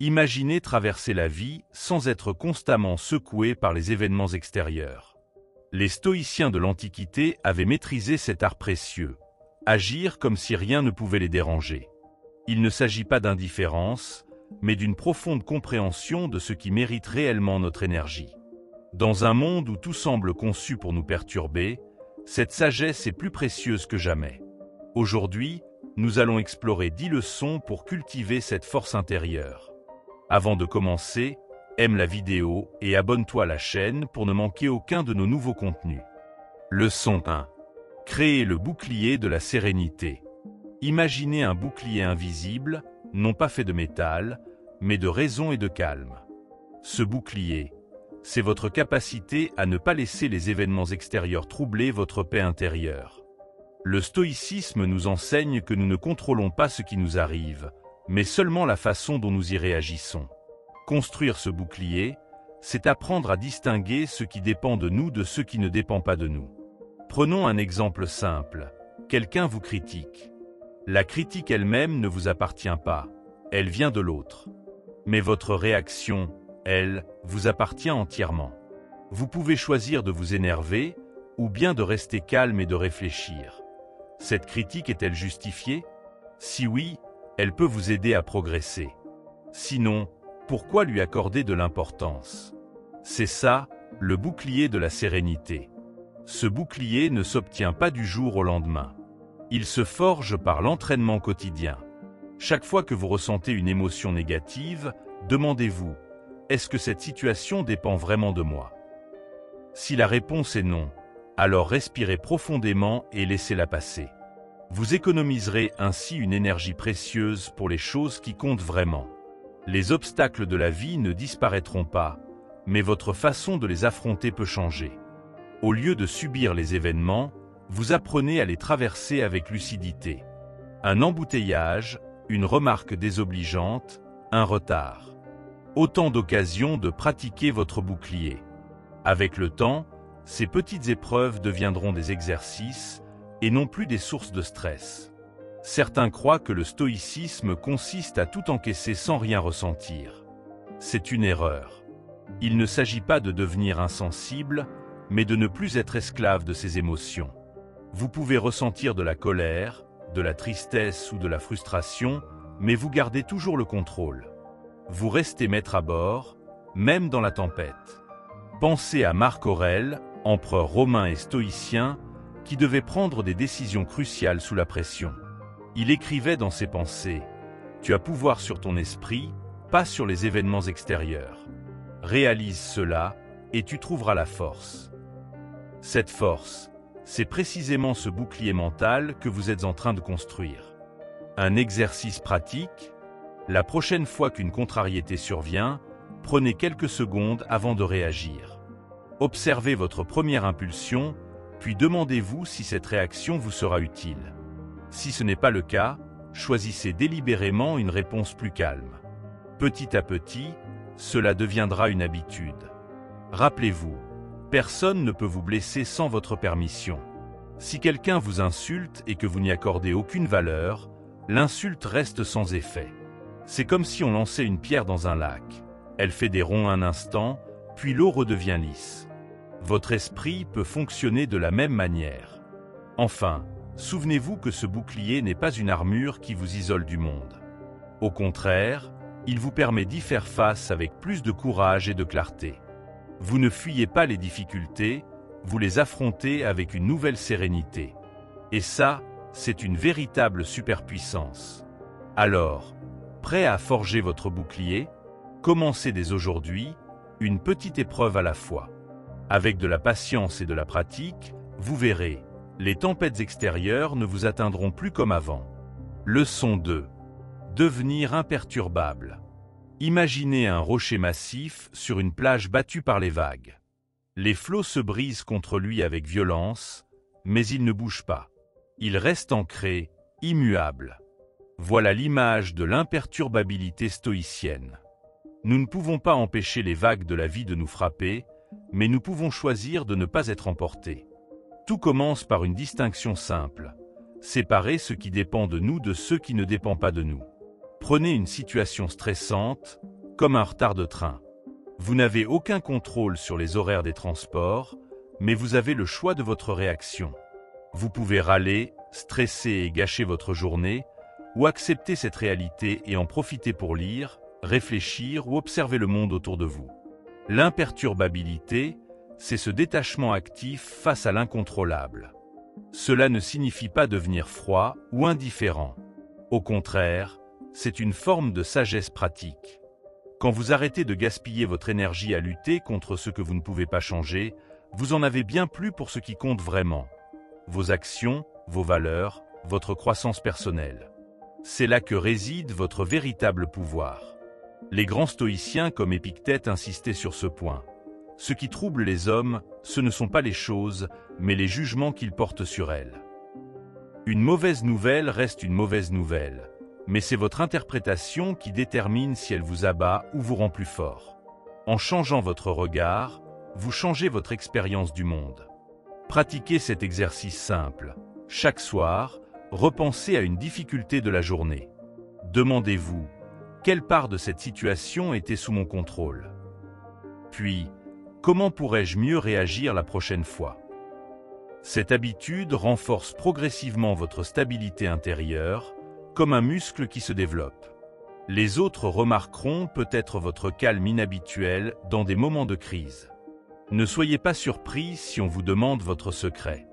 Imaginez traverser la vie sans être constamment secoué par les événements extérieurs. Les stoïciens de l'Antiquité avaient maîtrisé cet art précieux, agir comme si rien ne pouvait les déranger. Il ne s'agit pas d'indifférence, mais d'une profonde compréhension de ce qui mérite réellement notre énergie. Dans un monde où tout semble conçu pour nous perturber, cette sagesse est plus précieuse que jamais. Aujourd'hui, nous allons explorer 10 leçons pour cultiver cette force intérieure. Avant de commencer, aime la vidéo et abonne-toi à la chaîne pour ne manquer aucun de nos nouveaux contenus. Leçon 1. Créer le bouclier de la sérénité. Imaginez un bouclier invisible, non pas fait de métal, mais de raison et de calme. Ce bouclier, c'est votre capacité à ne pas laisser les événements extérieurs troubler votre paix intérieure. Le stoïcisme nous enseigne que nous ne contrôlons pas ce qui nous arrive, mais seulement la façon dont nous y réagissons. Construire ce bouclier, c'est apprendre à distinguer ce qui dépend de nous de ce qui ne dépend pas de nous. Prenons un exemple simple. Quelqu'un vous critique. La critique elle-même ne vous appartient pas, elle vient de l'autre. Mais votre réaction, elle, vous appartient entièrement. Vous pouvez choisir de vous énerver ou bien de rester calme et de réfléchir. Cette critique est-elle justifiée? Si oui, elle peut vous aider à progresser. Sinon, pourquoi lui accorder de l'importance? C'est ça, le bouclier de la sérénité. Ce bouclier ne s'obtient pas du jour au lendemain. Il se forge par l'entraînement quotidien. Chaque fois que vous ressentez une émotion négative, demandez-vous, est-ce que cette situation dépend vraiment de moi? Si la réponse est non, alors respirez profondément et laissez-la passer. Vous économiserez ainsi une énergie précieuse pour les choses qui comptent vraiment. Les obstacles de la vie ne disparaîtront pas, mais votre façon de les affronter peut changer. Au lieu de subir les événements, vous apprenez à les traverser avec lucidité. Un embouteillage, une remarque désobligeante, un retard. Autant d'occasions de pratiquer votre bouclier. Avec le temps, ces petites épreuves deviendront des exercices et non plus des sources de stress. Certains croient que le stoïcisme consiste à tout encaisser sans rien ressentir. C'est une erreur. Il ne s'agit pas de devenir insensible, mais de ne plus être esclave de ses émotions. Vous pouvez ressentir de la colère, de la tristesse ou de la frustration, mais vous gardez toujours le contrôle. Vous restez maître à bord, même dans la tempête. Pensez à Marc Aurèle, empereur romain et stoïcien, qui devait prendre des décisions cruciales sous la pression. Il écrivait dans ses pensées « Tu as pouvoir sur ton esprit, pas sur les événements extérieurs. Réalise cela, et tu trouveras la force. » Cette force, c'est précisément ce bouclier mental que vous êtes en train de construire. Un exercice pratique? La prochaine fois qu'une contrariété survient, prenez quelques secondes avant de réagir. Observez votre première impulsion, puis demandez-vous si cette réaction vous sera utile. Si ce n'est pas le cas, choisissez délibérément une réponse plus calme. Petit à petit, cela deviendra une habitude. Rappelez-vous, personne ne peut vous blesser sans votre permission. Si quelqu'un vous insulte et que vous n'y accordez aucune valeur, l'insulte reste sans effet. C'est comme si on lançait une pierre dans un lac. Elle fait des ronds un instant, puis l'eau redevient lisse. Votre esprit peut fonctionner de la même manière. Enfin, souvenez-vous que ce bouclier n'est pas une armure qui vous isole du monde. Au contraire, il vous permet d'y faire face avec plus de courage et de clarté. Vous ne fuyez pas les difficultés, vous les affrontez avec une nouvelle sérénité. Et ça, c'est une véritable superpuissance. Alors, prêt à forger votre bouclier? Commencez dès aujourd'hui, une petite épreuve à la fois. Avec de la patience et de la pratique, vous verrez, les tempêtes extérieures ne vous atteindront plus comme avant. Leçon 2. Devenir imperturbable. Imaginez un rocher massif sur une plage battue par les vagues. Les flots se brisent contre lui avec violence, mais il ne bouge pas. Il reste ancré, immuable. Voilà l'image de l'imperturbabilité stoïcienne. Nous ne pouvons pas empêcher les vagues de la vie de nous frapper, mais nous pouvons choisir de ne pas être emportés. Tout commence par une distinction simple. Séparer ce qui dépend de nous de ce qui ne dépend pas de nous. Prenez une situation stressante, comme un retard de train. Vous n'avez aucun contrôle sur les horaires des transports, mais vous avez le choix de votre réaction. Vous pouvez râler, stresser et gâcher votre journée, ou accepter cette réalité et en profiter pour lire, réfléchir ou observer le monde autour de vous. L'imperturbabilité, c'est ce détachement actif face à l'incontrôlable. Cela ne signifie pas devenir froid ou indifférent. Au contraire, c'est une forme de sagesse pratique. Quand vous arrêtez de gaspiller votre énergie à lutter contre ce que vous ne pouvez pas changer, vous en avez bien plus pour ce qui compte vraiment. Vos actions, vos valeurs, votre croissance personnelle. C'est là que réside votre véritable pouvoir. Les grands stoïciens comme Épictète insistaient sur ce point. Ce qui trouble les hommes, ce ne sont pas les choses, mais les jugements qu'ils portent sur elles. Une mauvaise nouvelle reste une mauvaise nouvelle, mais c'est votre interprétation qui détermine si elle vous abat ou vous rend plus fort. En changeant votre regard, vous changez votre expérience du monde. Pratiquez cet exercice simple. Chaque soir, repensez à une difficulté de la journée. Demandez-vous, quelle part de cette situation était sous mon contrôle? Puis, comment pourrais-je mieux réagir la prochaine fois? Cette habitude renforce progressivement votre stabilité intérieure, comme un muscle qui se développe. Les autres remarqueront peut-être votre calme inhabituel dans des moments de crise. Ne soyez pas surpris si on vous demande votre secret.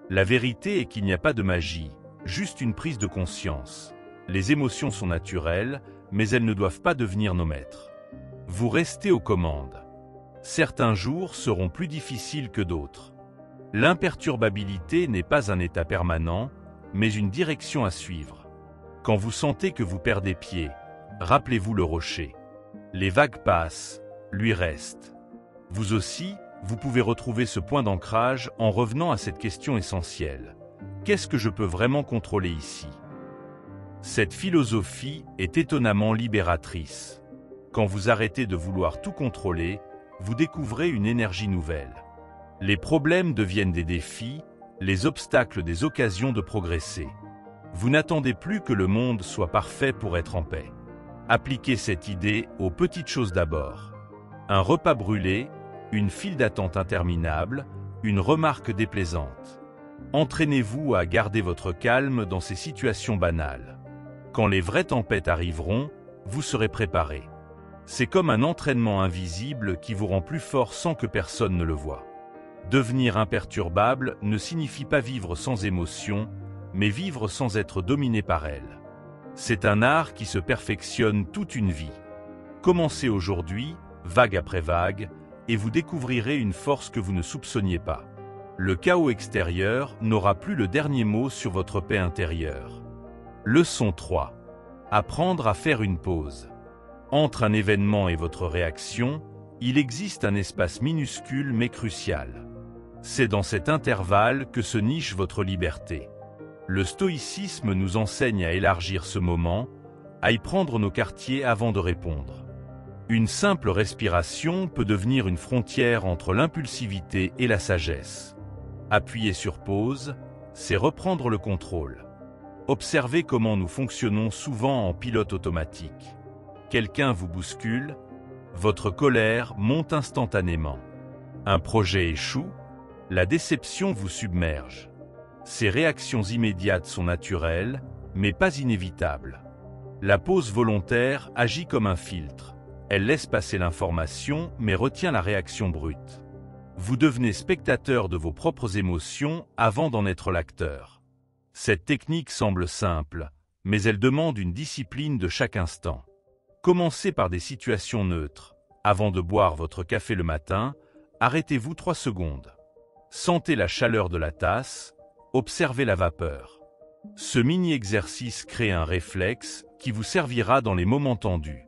La vérité est qu'il n'y a pas de magie, juste une prise de conscience. Les émotions sont naturelles, mais elles ne doivent pas devenir nos maîtres. Vous restez aux commandes. Certains jours seront plus difficiles que d'autres. L'imperturbabilité n'est pas un état permanent, mais une direction à suivre. Quand vous sentez que vous perdez pied, rappelez-vous le rocher. Les vagues passent, lui reste. Vous aussi, vous pouvez retrouver ce point d'ancrage en revenant à cette question essentielle. Qu'est-ce que je peux vraiment contrôler ici? Cette philosophie est étonnamment libératrice. Quand vous arrêtez de vouloir tout contrôler, vous découvrez une énergie nouvelle. Les problèmes deviennent des défis, les obstacles des occasions de progresser. Vous n'attendez plus que le monde soit parfait pour être en paix. Appliquez cette idée aux petites choses d'abord. Un repas brûlé, une file d'attente interminable, une remarque déplaisante. Entraînez-vous à garder votre calme dans ces situations banales. Quand les vraies tempêtes arriveront, vous serez préparé. C'est comme un entraînement invisible qui vous rend plus fort sans que personne ne le voie. Devenir imperturbable ne signifie pas vivre sans émotion, mais vivre sans être dominé par elles. C'est un art qui se perfectionne toute une vie. Commencez aujourd'hui, vague après vague, et vous découvrirez une force que vous ne soupçonniez pas. Le chaos extérieur n'aura plus le dernier mot sur votre paix intérieure. Leçon 3. Apprendre à faire une pause. Entre un événement et votre réaction, il existe un espace minuscule mais crucial. C'est dans cet intervalle que se niche votre liberté. Le stoïcisme nous enseigne à élargir ce moment, à y prendre nos quartiers avant de répondre. Une simple respiration peut devenir une frontière entre l'impulsivité et la sagesse. Appuyer sur pause, c'est reprendre le contrôle. Observez comment nous fonctionnons souvent en pilote automatique. Quelqu'un vous bouscule, votre colère monte instantanément. Un projet échoue, la déception vous submerge. Ces réactions immédiates sont naturelles, mais pas inévitables. La pause volontaire agit comme un filtre. Elle laisse passer l'information, mais retient la réaction brute. Vous devenez spectateur de vos propres émotions avant d'en être l'acteur. Cette technique semble simple, mais elle demande une discipline de chaque instant. Commencez par des situations neutres. Avant de boire votre café le matin, arrêtez-vous 3 secondes. Sentez la chaleur de la tasse, observez la vapeur. Ce mini-exercice crée un réflexe qui vous servira dans les moments tendus.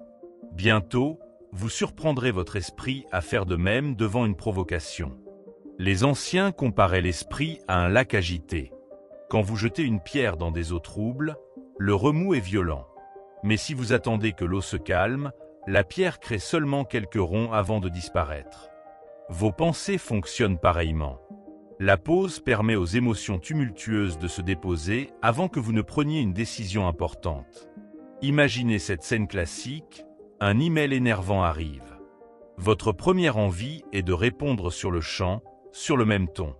Bientôt, vous surprendrez votre esprit à faire de même devant une provocation. Les anciens comparaient l'esprit à un lac agité. Quand vous jetez une pierre dans des eaux troubles, le remous est violent. Mais si vous attendez que l'eau se calme, la pierre crée seulement quelques ronds avant de disparaître. Vos pensées fonctionnent pareillement. La pause permet aux émotions tumultueuses de se déposer avant que vous ne preniez une décision importante. Imaginez cette scène classique, Un email énervant arrive. Votre première envie est de répondre sur le champ, sur le même ton.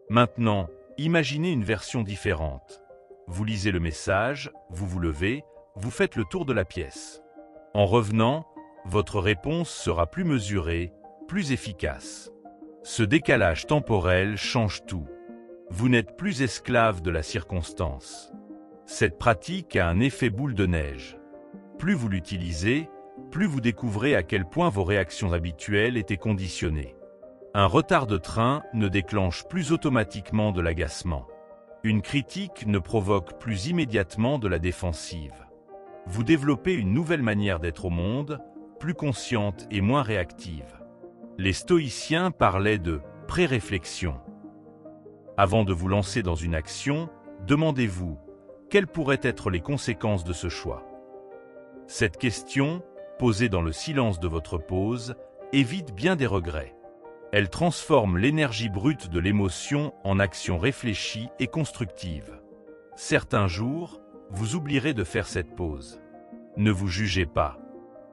Maintenant, imaginez une version différente. Vous lisez le message, vous vous levez, vous faites le tour de la pièce. En revenant, votre réponse sera plus mesurée, plus efficace. Ce décalage temporel change tout. Vous n'êtes plus esclave de la circonstance. Cette pratique a un effet boule de neige. Plus vous l'utilisez, plus vous découvrez à quel point vos réactions habituelles étaient conditionnées. Un retard de train ne déclenche plus automatiquement de l'agacement. Une critique ne provoque plus immédiatement de la défensive. Vous développez une nouvelle manière d'être au monde, plus consciente et moins réactive. Les stoïciens parlaient de pré-réflexion. Avant de vous lancer dans une action, demandez-vous, quelles pourraient être les conséquences de ce choix? Cette question, posée dans le silence de votre pause, évite bien des regrets. Elle transforme l'énergie brute de l'émotion en action réfléchie et constructive. Certains jours, vous oublierez de faire cette pause. Ne vous jugez pas.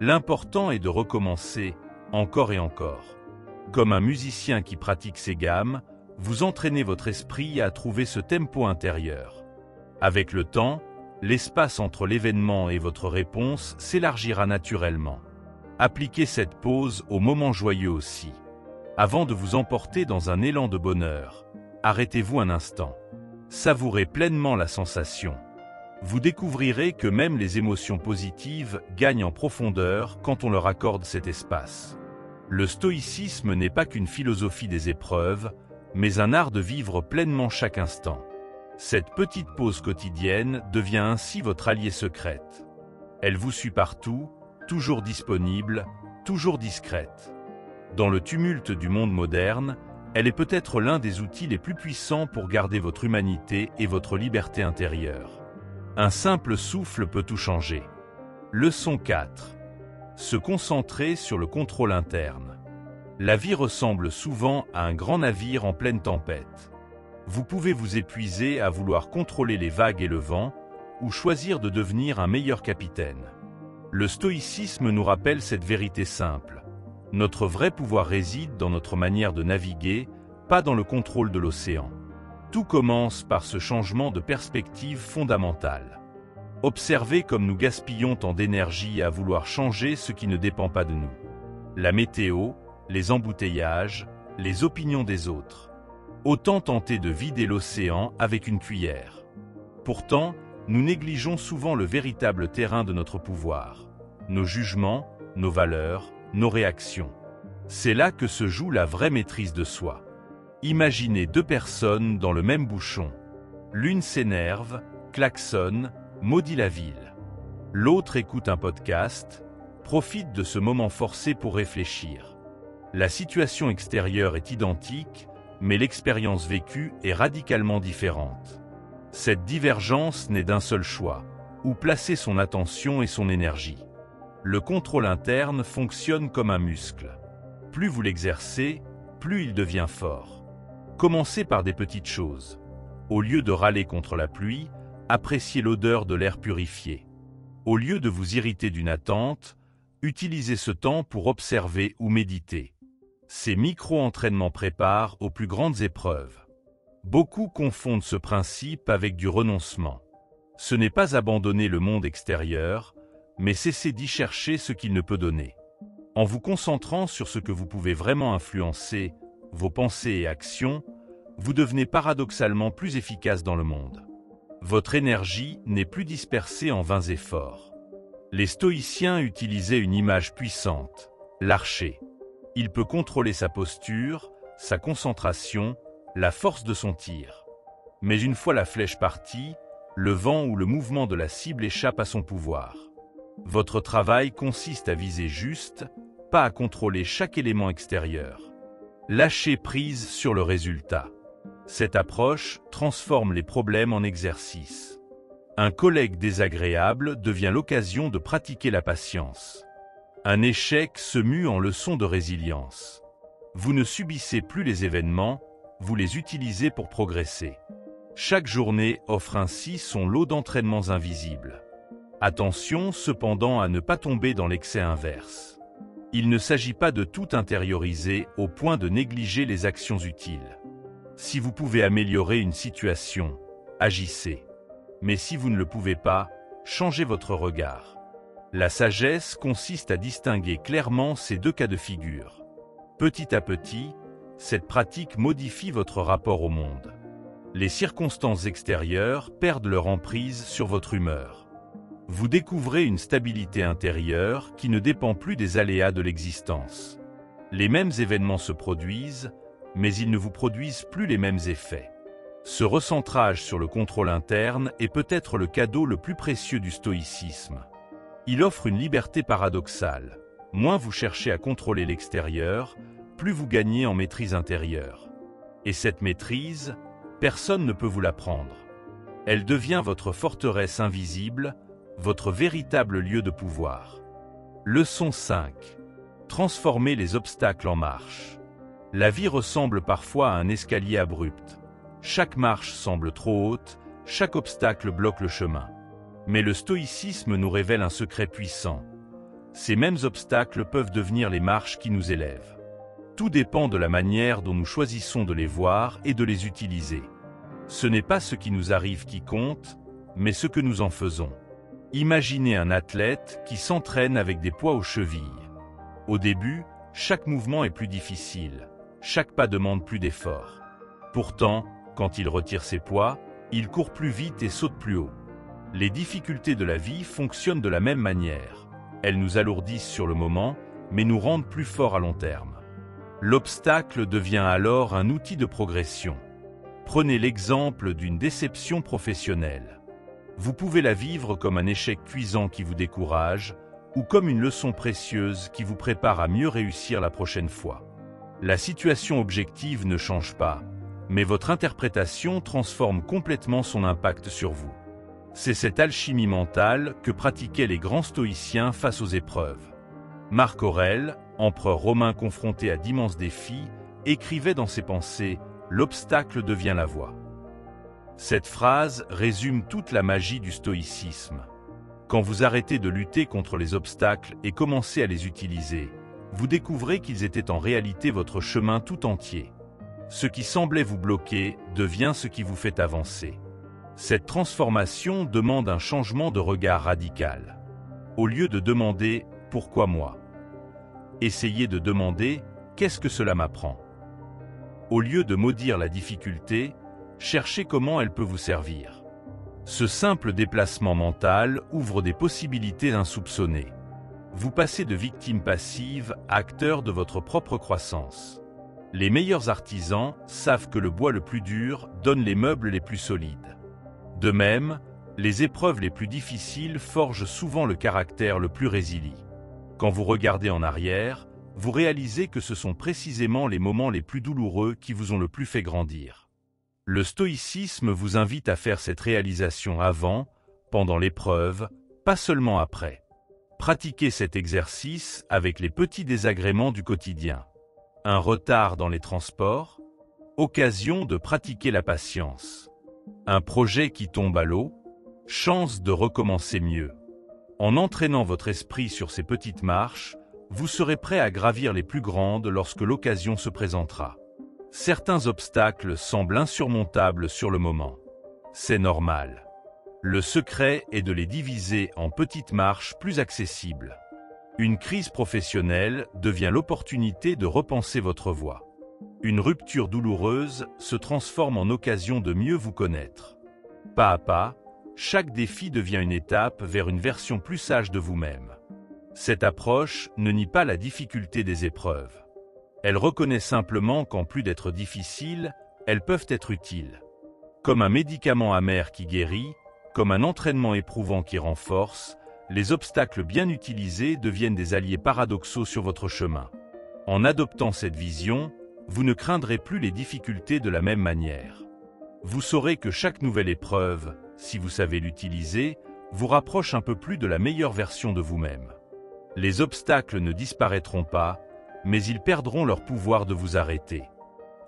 L'important est de recommencer, encore et encore. Comme un musicien qui pratique ses gammes, vous entraînez votre esprit à trouver ce tempo intérieur. Avec le temps, l'espace entre l'événement et votre réponse s'élargira naturellement. Appliquez cette pause aux moments joyeux aussi. Avant de vous emporter dans un élan de bonheur, arrêtez-vous un instant. Savourez pleinement la sensation. Vous découvrirez que même les émotions positives gagnent en profondeur quand on leur accorde cet espace. Le stoïcisme n'est pas qu'une philosophie des épreuves, mais un art de vivre pleinement chaque instant. Cette petite pause quotidienne devient ainsi votre alliée secrète. Elle vous suit partout, toujours disponible, toujours discrète. Dans le tumulte du monde moderne, elle est peut-être l'un des outils les plus puissants pour garder votre humanité et votre liberté intérieure. Un simple souffle peut tout changer. Leçon 4. Se concentrer sur le contrôle interne. La vie ressemble souvent à un grand navire en pleine tempête. Vous pouvez vous épuiser à vouloir contrôler les vagues et le vent, ou choisir de devenir un meilleur capitaine. Le stoïcisme nous rappelle cette vérité simple. Notre vrai pouvoir réside dans notre manière de naviguer, pas dans le contrôle de l'océan. Tout commence par ce changement de perspective fondamental. Observez comme nous gaspillons tant d'énergie à vouloir changer ce qui ne dépend pas de nous. La météo, les embouteillages, les opinions des autres. Autant tenter de vider l'océan avec une cuillère. Pourtant, nous négligeons souvent le véritable terrain de notre pouvoir. Nos jugements, nos valeurs, nos réactions. C'est là que se joue la vraie maîtrise de soi. Imaginez deux personnes dans le même bouchon. L'une s'énerve, klaxonne, maudit la ville. L'autre écoute un podcast, profite de ce moment forcé pour réfléchir. La situation extérieure est identique, mais l'expérience vécue est radicalement différente. Cette divergence naît d'un seul choix, où placer son attention et son énergie. Le contrôle interne fonctionne comme un muscle. Plus vous l'exercez, plus il devient fort. Commencez par des petites choses. Au lieu de râler contre la pluie, appréciez l'odeur de l'air purifié. Au lieu de vous irriter d'une attente, utilisez ce temps pour observer ou méditer. Ces micro-entraînements préparent aux plus grandes épreuves. Beaucoup confondent ce principe avec du renoncement. Ce n'est pas abandonner le monde extérieur, mais cesser d'y chercher ce qu'il ne peut donner. En vous concentrant sur ce que vous pouvez vraiment influencer, vos pensées et actions, vous devenez paradoxalement plus efficace dans le monde. Votre énergie n'est plus dispersée en vains efforts. Les stoïciens utilisaient une image puissante, l'archer. Il peut contrôler sa posture, sa concentration, la force de son tir. Mais une fois la flèche partie, le vent ou le mouvement de la cible échappe à son pouvoir. Votre travail consiste à viser juste, pas à contrôler chaque élément extérieur. Lâchez prise sur le résultat. Cette approche transforme les problèmes en exercice. Un collègue désagréable devient l'occasion de pratiquer la patience. Un échec se mue en leçon de résilience. Vous ne subissez plus les événements, vous les utilisez pour progresser. Chaque journée offre ainsi son lot d'entraînements invisibles. Attention cependant à ne pas tomber dans l'excès inverse. Il ne s'agit pas de tout intérioriser au point de négliger les actions utiles. Si vous pouvez améliorer une situation, agissez. Mais si vous ne le pouvez pas, changez votre regard. La sagesse consiste à distinguer clairement ces deux cas de figure. Petit à petit, cette pratique modifie votre rapport au monde. Les circonstances extérieures perdent leur emprise sur votre humeur. Vous découvrez une stabilité intérieure qui ne dépend plus des aléas de l'existence. Les mêmes événements se produisent, mais ils ne vous produisent plus les mêmes effets. Ce recentrage sur le contrôle interne est peut-être le cadeau le plus précieux du stoïcisme. Il offre une liberté paradoxale. Moins vous cherchez à contrôler l'extérieur, plus vous gagnez en maîtrise intérieure. Et cette maîtrise, personne ne peut vous la prendre. Elle devient votre forteresse invisible, votre véritable lieu de pouvoir. Leçon 5. Transformez les obstacles en marche. La vie ressemble parfois à un escalier abrupt. Chaque marche semble trop haute, chaque obstacle bloque le chemin. Mais le stoïcisme nous révèle un secret puissant. Ces mêmes obstacles peuvent devenir les marches qui nous élèvent. Tout dépend de la manière dont nous choisissons de les voir et de les utiliser. Ce n'est pas ce qui nous arrive qui compte, mais ce que nous en faisons. Imaginez un athlète qui s'entraîne avec des poids aux chevilles. Au début, chaque mouvement est plus difficile, chaque pas demande plus d'efforts. Pourtant, quand il retire ses poids, il court plus vite et saute plus haut. Les difficultés de la vie fonctionnent de la même manière. Elles nous alourdissent sur le moment, mais nous rendent plus forts à long terme. L'obstacle devient alors un outil de progression. Prenez l'exemple d'une déception professionnelle. Vous pouvez la vivre comme un échec cuisant qui vous décourage, ou comme une leçon précieuse qui vous prépare à mieux réussir la prochaine fois. La situation objective ne change pas, mais votre interprétation transforme complètement son impact sur vous. C'est cette alchimie mentale que pratiquaient les grands stoïciens face aux épreuves. Marc Aurèle, empereur romain confronté à d'immenses défis, écrivait dans ses pensées « L'obstacle devient la voie ». Cette phrase résume toute la magie du stoïcisme. Quand vous arrêtez de lutter contre les obstacles et commencez à les utiliser, vous découvrez qu'ils étaient en réalité votre chemin tout entier. Ce qui semblait vous bloquer devient ce qui vous fait avancer. Cette transformation demande un changement de regard radical. Au lieu de demander « Pourquoi moi ?», essayez de demander « Qu'est-ce que cela m'apprend ?» Au lieu de maudire la difficulté, cherchez comment elle peut vous servir. Ce simple déplacement mental ouvre des possibilités insoupçonnées. Vous passez de victime passive à acteur de votre propre croissance. Les meilleurs artisans savent que le bois le plus dur donne les meubles les plus solides. De même, les épreuves les plus difficiles forgent souvent le caractère le plus résilient. Quand vous regardez en arrière, vous réalisez que ce sont précisément les moments les plus douloureux qui vous ont le plus fait grandir. Le stoïcisme vous invite à faire cette réalisation avant, pendant l'épreuve, pas seulement après. Pratiquez cet exercice avec les petits désagréments du quotidien. Un retard dans les transports, occasion de pratiquer la patience. Un projet qui tombe à l'eau, chance de recommencer mieux. En entraînant votre esprit sur ces petites marches, vous serez prêt à gravir les plus grandes lorsque l'occasion se présentera. Certains obstacles semblent insurmontables sur le moment. C'est normal. Le secret est de les diviser en petites marches plus accessibles. Une crise professionnelle devient l'opportunité de repenser votre voie. Une rupture douloureuse se transforme en occasion de mieux vous connaître. Pas à pas, chaque défi devient une étape vers une version plus sage de vous-même. Cette approche ne nie pas la difficulté des épreuves. Elle reconnaît simplement qu'en plus d'être difficiles, elles peuvent être utiles. Comme un médicament amer qui guérit, comme un entraînement éprouvant qui renforce, les obstacles bien utilisés deviennent des alliés paradoxaux sur votre chemin. En adoptant cette vision, vous ne craindrez plus les difficultés de la même manière. Vous saurez que chaque nouvelle épreuve, si vous savez l'utiliser, vous rapproche un peu plus de la meilleure version de vous-même. Les obstacles ne disparaîtront pas, mais ils perdront leur pouvoir de vous arrêter.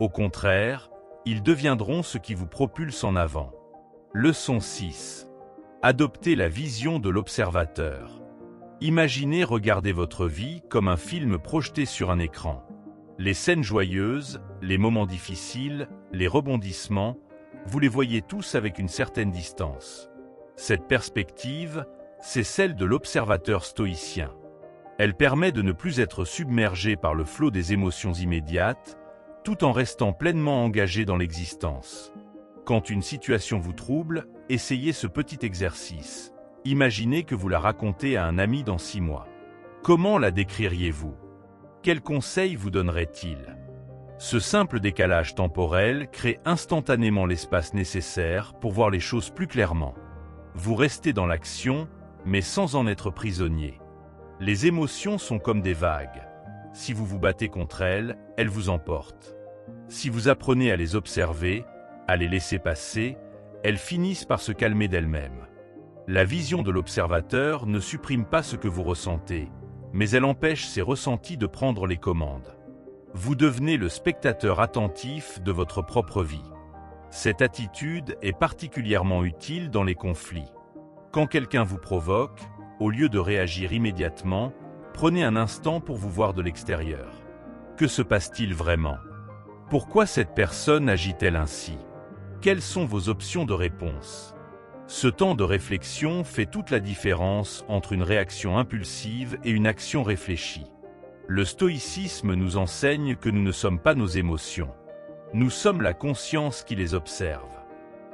Au contraire, ils deviendront ce qui vous propulse en avant. Leçon 6. Adoptez la vision de l'observateur. Imaginez regarder votre vie comme un film projeté sur un écran. Les scènes joyeuses, les moments difficiles, les rebondissements, vous les voyez tous avec une certaine distance. Cette perspective, c'est celle de l'observateur stoïcien. Elle permet de ne plus être submergé par le flot des émotions immédiates, tout en restant pleinement engagé dans l'existence. Quand une situation vous trouble, essayez ce petit exercice. Imaginez que vous la racontez à un ami dans 6 mois. Comment la décririez-vous? Quels conseils vous donnerait-il? Ce simple décalage temporel crée instantanément l'espace nécessaire pour voir les choses plus clairement. Vous restez dans l'action, mais sans en être prisonnier. Les émotions sont comme des vagues. Si vous vous battez contre elles, elles vous emportent. Si vous apprenez à les observer, à les laisser passer, elles finissent par se calmer d'elles-mêmes. La vision de l'observateur ne supprime pas ce que vous ressentez, mais elle empêche ces ressentis de prendre les commandes. Vous devenez le spectateur attentif de votre propre vie. Cette attitude est particulièrement utile dans les conflits. Quand quelqu'un vous provoque, au lieu de réagir immédiatement, prenez un instant pour vous voir de l'extérieur. Que se passe-t-il vraiment? Pourquoi cette personne agit-elle ainsi? Quelles sont vos options de réponse? Ce temps de réflexion fait toute la différence entre une réaction impulsive et une action réfléchie. Le stoïcisme nous enseigne que nous ne sommes pas nos émotions. Nous sommes la conscience qui les observe.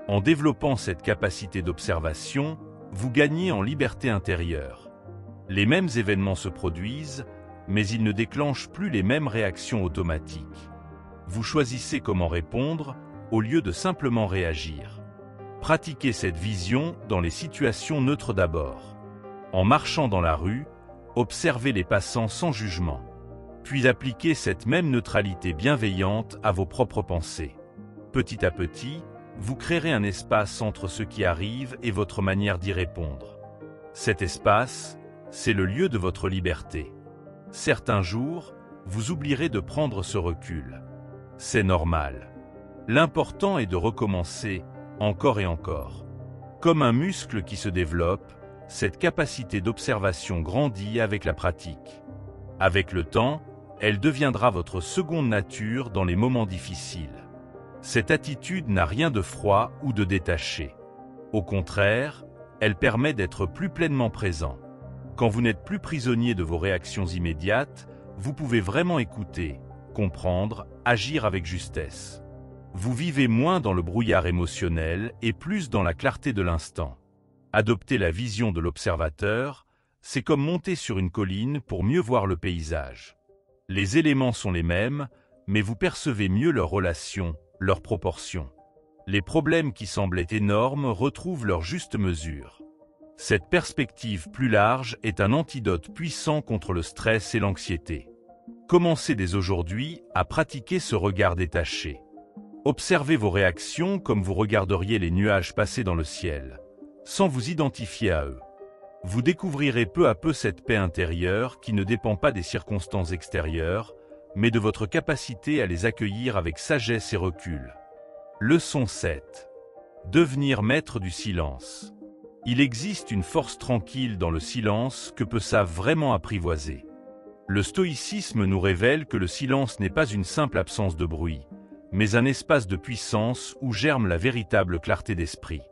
En développant cette capacité d'observation, vous gagnez en liberté intérieure. Les mêmes événements se produisent, mais ils ne déclenchent plus les mêmes réactions automatiques. Vous choisissez comment répondre, au lieu de simplement réagir. Pratiquez cette vision dans les situations neutres d'abord. En marchant dans la rue, observez les passants sans jugement. Puis appliquez cette même neutralité bienveillante à vos propres pensées. Petit à petit, vous créerez un espace entre ce qui arrive et votre manière d'y répondre. Cet espace, c'est le lieu de votre liberté. Certains jours, vous oublierez de prendre ce recul. C'est normal. L'important est de recommencer, encore et encore. Comme un muscle qui se développe, cette capacité d'observation grandit avec la pratique. Avec le temps, elle deviendra votre seconde nature dans les moments difficiles. Cette attitude n'a rien de froid ou de détaché. Au contraire, elle permet d'être plus pleinement présent. Quand vous n'êtes plus prisonnier de vos réactions immédiates, vous pouvez vraiment écouter, comprendre, agir avec justesse. Vous vivez moins dans le brouillard émotionnel et plus dans la clarté de l'instant. Adopter la vision de l'observateur, c'est comme monter sur une colline pour mieux voir le paysage. Les éléments sont les mêmes, mais vous percevez mieux leurs relations, leurs proportions. Les problèmes qui semblaient énormes retrouvent leur juste mesure. Cette perspective plus large est un antidote puissant contre le stress et l'anxiété. Commencez dès aujourd'hui à pratiquer ce regard détaché. Observez vos réactions comme vous regarderiez les nuages passer dans le ciel, sans vous identifier à eux. Vous découvrirez peu à peu cette paix intérieure qui ne dépend pas des circonstances extérieures, mais de votre capacité à les accueillir avec sagesse et recul. Leçon 7. Devenir maître du silence. Il existe une force tranquille dans le silence que peu savent vraiment apprivoiser. Le stoïcisme nous révèle que le silence n'est pas une simple absence de bruit, mais un espace de puissance où germe la véritable clarté d'esprit.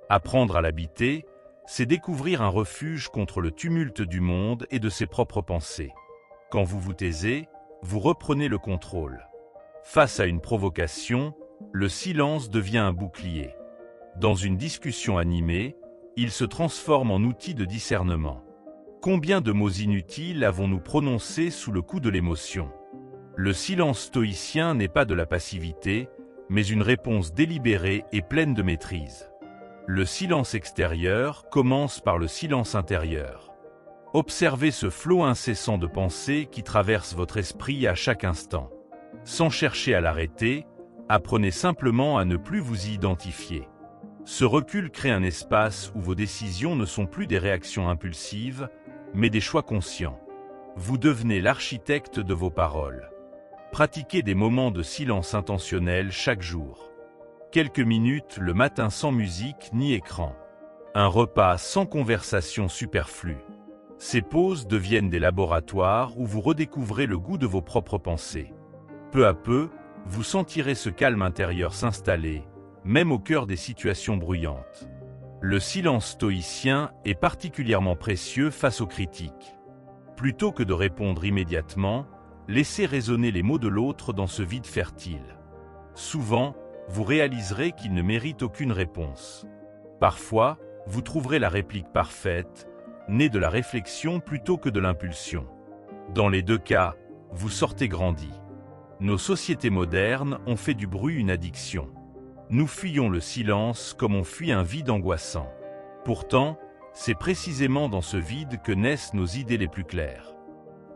Apprendre à l'habiter, c'est découvrir un refuge contre le tumulte du monde et de ses propres pensées. Quand vous vous taisez, vous reprenez le contrôle. Face à une provocation, le silence devient un bouclier. Dans une discussion animée, il se transforme en outil de discernement. Combien de mots inutiles avons-nous prononcés sous le coup de l'émotion? Le silence stoïcien n'est pas de la passivité, mais une réponse délibérée et pleine de maîtrise. Le silence extérieur commence par le silence intérieur. Observez ce flot incessant de pensées qui traverse votre esprit à chaque instant. Sans chercher à l'arrêter, apprenez simplement à ne plus vous y identifier. Ce recul crée un espace où vos décisions ne sont plus des réactions impulsives, mais des choix conscients. Vous devenez l'architecte de vos paroles. Pratiquez des moments de silence intentionnel chaque jour. Quelques minutes le matin sans musique ni écran. Un repas sans conversation superflue. Ces pauses deviennent des laboratoires où vous redécouvrez le goût de vos propres pensées. Peu à peu, vous sentirez ce calme intérieur s'installer, même au cœur des situations bruyantes. Le silence stoïcien est particulièrement précieux face aux critiques. Plutôt que de répondre immédiatement, laissez résonner les mots de l'autre dans ce vide fertile. Souvent, vous réaliserez qu'il ne mérite aucune réponse. Parfois, vous trouverez la réplique parfaite, née de la réflexion plutôt que de l'impulsion. Dans les deux cas, vous sortez grandi. Nos sociétés modernes ont fait du bruit une addiction. Nous fuyons le silence comme on fuit un vide angoissant. Pourtant, c'est précisément dans ce vide que naissent nos idées les plus claires.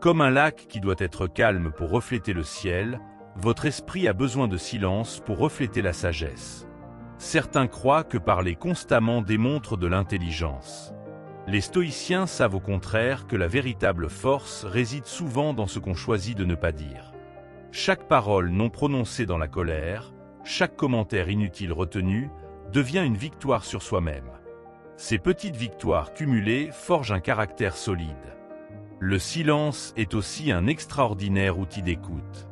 Comme un lac qui doit être calme pour refléter le ciel, votre esprit a besoin de silence pour refléter la sagesse. Certains croient que parler constamment démontre de l'intelligence. Les stoïciens savent au contraire que la véritable force réside souvent dans ce qu'on choisit de ne pas dire. Chaque parole non prononcée dans la colère, chaque commentaire inutile retenu, devient une victoire sur soi-même. Ces petites victoires cumulées forgent un caractère solide. Le silence est aussi un extraordinaire outil d'écoute.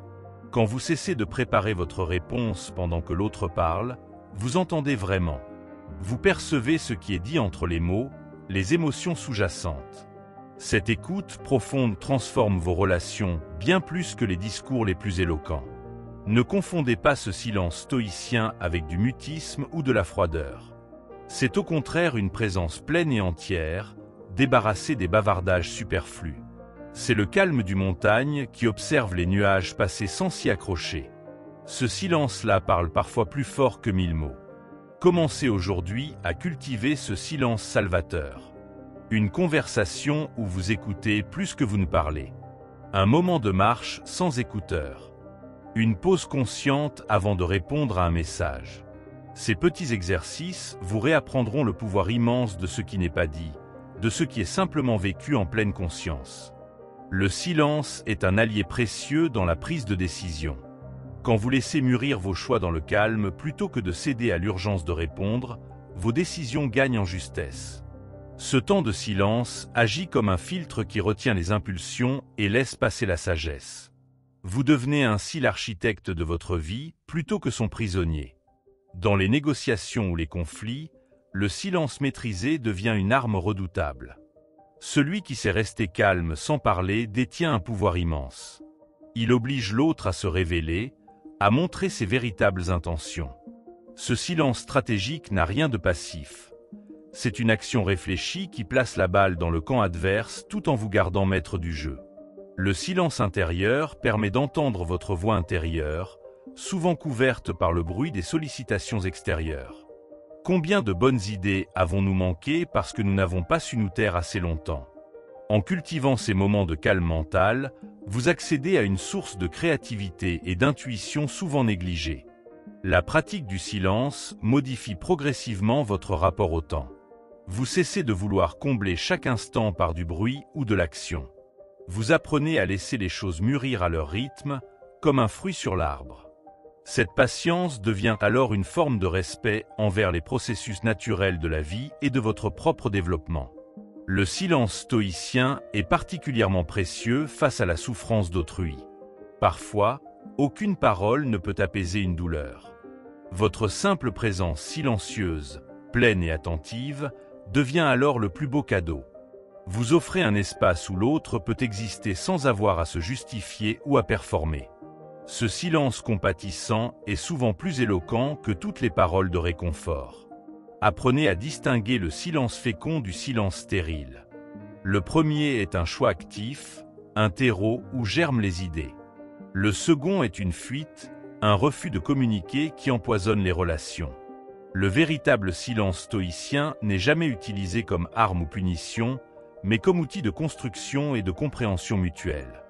Quand vous cessez de préparer votre réponse pendant que l'autre parle, vous entendez vraiment. Vous percevez ce qui est dit entre les mots, les émotions sous-jacentes. Cette écoute profonde transforme vos relations bien plus que les discours les plus éloquents. Ne confondez pas ce silence stoïcien avec du mutisme ou de la froideur. C'est au contraire une présence pleine et entière, débarrassée des bavardages superflus. C'est le calme du montagne qui observe les nuages passer sans s'y accrocher. Ce silence-là parle parfois plus fort que 1000 mots. Commencez aujourd'hui à cultiver ce silence salvateur. Une conversation où vous écoutez plus que vous ne parlez. Un moment de marche sans écouteurs. Une pause consciente avant de répondre à un message. Ces petits exercices vous réapprendront le pouvoir immense de ce qui n'est pas dit, de ce qui est simplement vécu en pleine conscience. Le silence est un allié précieux dans la prise de décision. Quand vous laissez mûrir vos choix dans le calme plutôt que de céder à l'urgence de répondre, vos décisions gagnent en justesse. Ce temps de silence agit comme un filtre qui retient les impulsions et laisse passer la sagesse. Vous devenez ainsi l'architecte de votre vie plutôt que son prisonnier. Dans les négociations ou les conflits, le silence maîtrisé devient une arme redoutable. Celui qui sait rester calme sans parler détient un pouvoir immense. Il oblige l'autre à se révéler, à montrer ses véritables intentions. Ce silence stratégique n'a rien de passif. C'est une action réfléchie qui place la balle dans le camp adverse tout en vous gardant maître du jeu. Le silence intérieur permet d'entendre votre voix intérieure, souvent couverte par le bruit des sollicitations extérieures. Combien de bonnes idées avons-nous manqué parce que nous n'avons pas su nous taire assez longtemps? En cultivant ces moments de calme mental, vous accédez à une source de créativité et d'intuition souvent négligée. La pratique du silence modifie progressivement votre rapport au temps. Vous cessez de vouloir combler chaque instant par du bruit ou de l'action. Vous apprenez à laisser les choses mûrir à leur rythme, comme un fruit sur l'arbre. Cette patience devient alors une forme de respect envers les processus naturels de la vie et de votre propre développement. Le silence stoïcien est particulièrement précieux face à la souffrance d'autrui. Parfois, aucune parole ne peut apaiser une douleur. Votre simple présence silencieuse, pleine et attentive, devient alors le plus beau cadeau. Vous offrez un espace où l'autre peut exister sans avoir à se justifier ou à performer. Ce silence compatissant est souvent plus éloquent que toutes les paroles de réconfort. Apprenez à distinguer le silence fécond du silence stérile. Le premier est un choix actif, un terreau où germent les idées. Le second est une fuite, un refus de communiquer qui empoisonne les relations. Le véritable silence stoïcien n'est jamais utilisé comme arme ou punition, mais comme outil de construction et de compréhension mutuelle.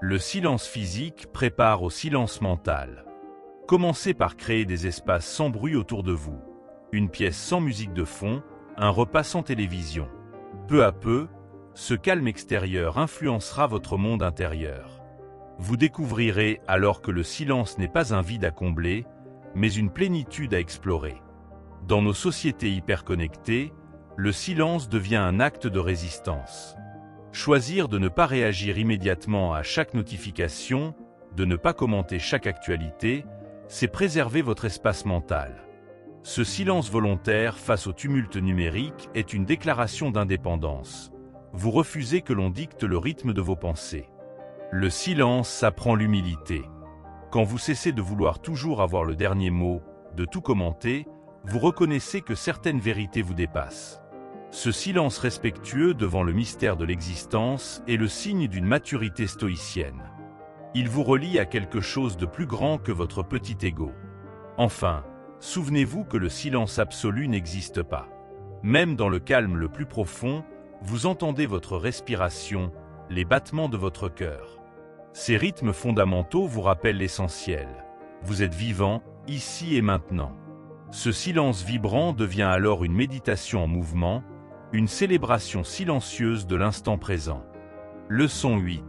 Le silence physique prépare au silence mental. Commencez par créer des espaces sans bruit autour de vous, une pièce sans musique de fond, un repas sans télévision. Peu à peu, ce calme extérieur influencera votre monde intérieur. Vous découvrirez alors que le silence n'est pas un vide à combler, mais une plénitude à explorer. Dans nos sociétés hyperconnectées, Le silence devient un acte de résistance. Choisir de ne pas réagir immédiatement à chaque notification, de ne pas commenter chaque actualité, c'est préserver votre espace mental. Ce silence volontaire face au tumulte numérique est une déclaration d'indépendance. Vous refusez que l'on dicte le rythme de vos pensées. Le silence apprend l'humilité. Quand vous cessez de vouloir toujours avoir le dernier mot, de tout commenter, vous reconnaissez que certaines vérités vous dépassent. Ce silence respectueux devant le mystère de l'existence est le signe d'une maturité stoïcienne. Il vous relie à quelque chose de plus grand que votre petit ego. Enfin, souvenez-vous que le silence absolu n'existe pas. Même dans le calme le plus profond, vous entendez votre respiration, les battements de votre cœur. Ces rythmes fondamentaux vous rappellent l'essentiel. Vous êtes vivant, ici et maintenant. Ce silence vibrant devient alors une méditation en mouvement, une célébration silencieuse de l'instant présent. Leçon 8.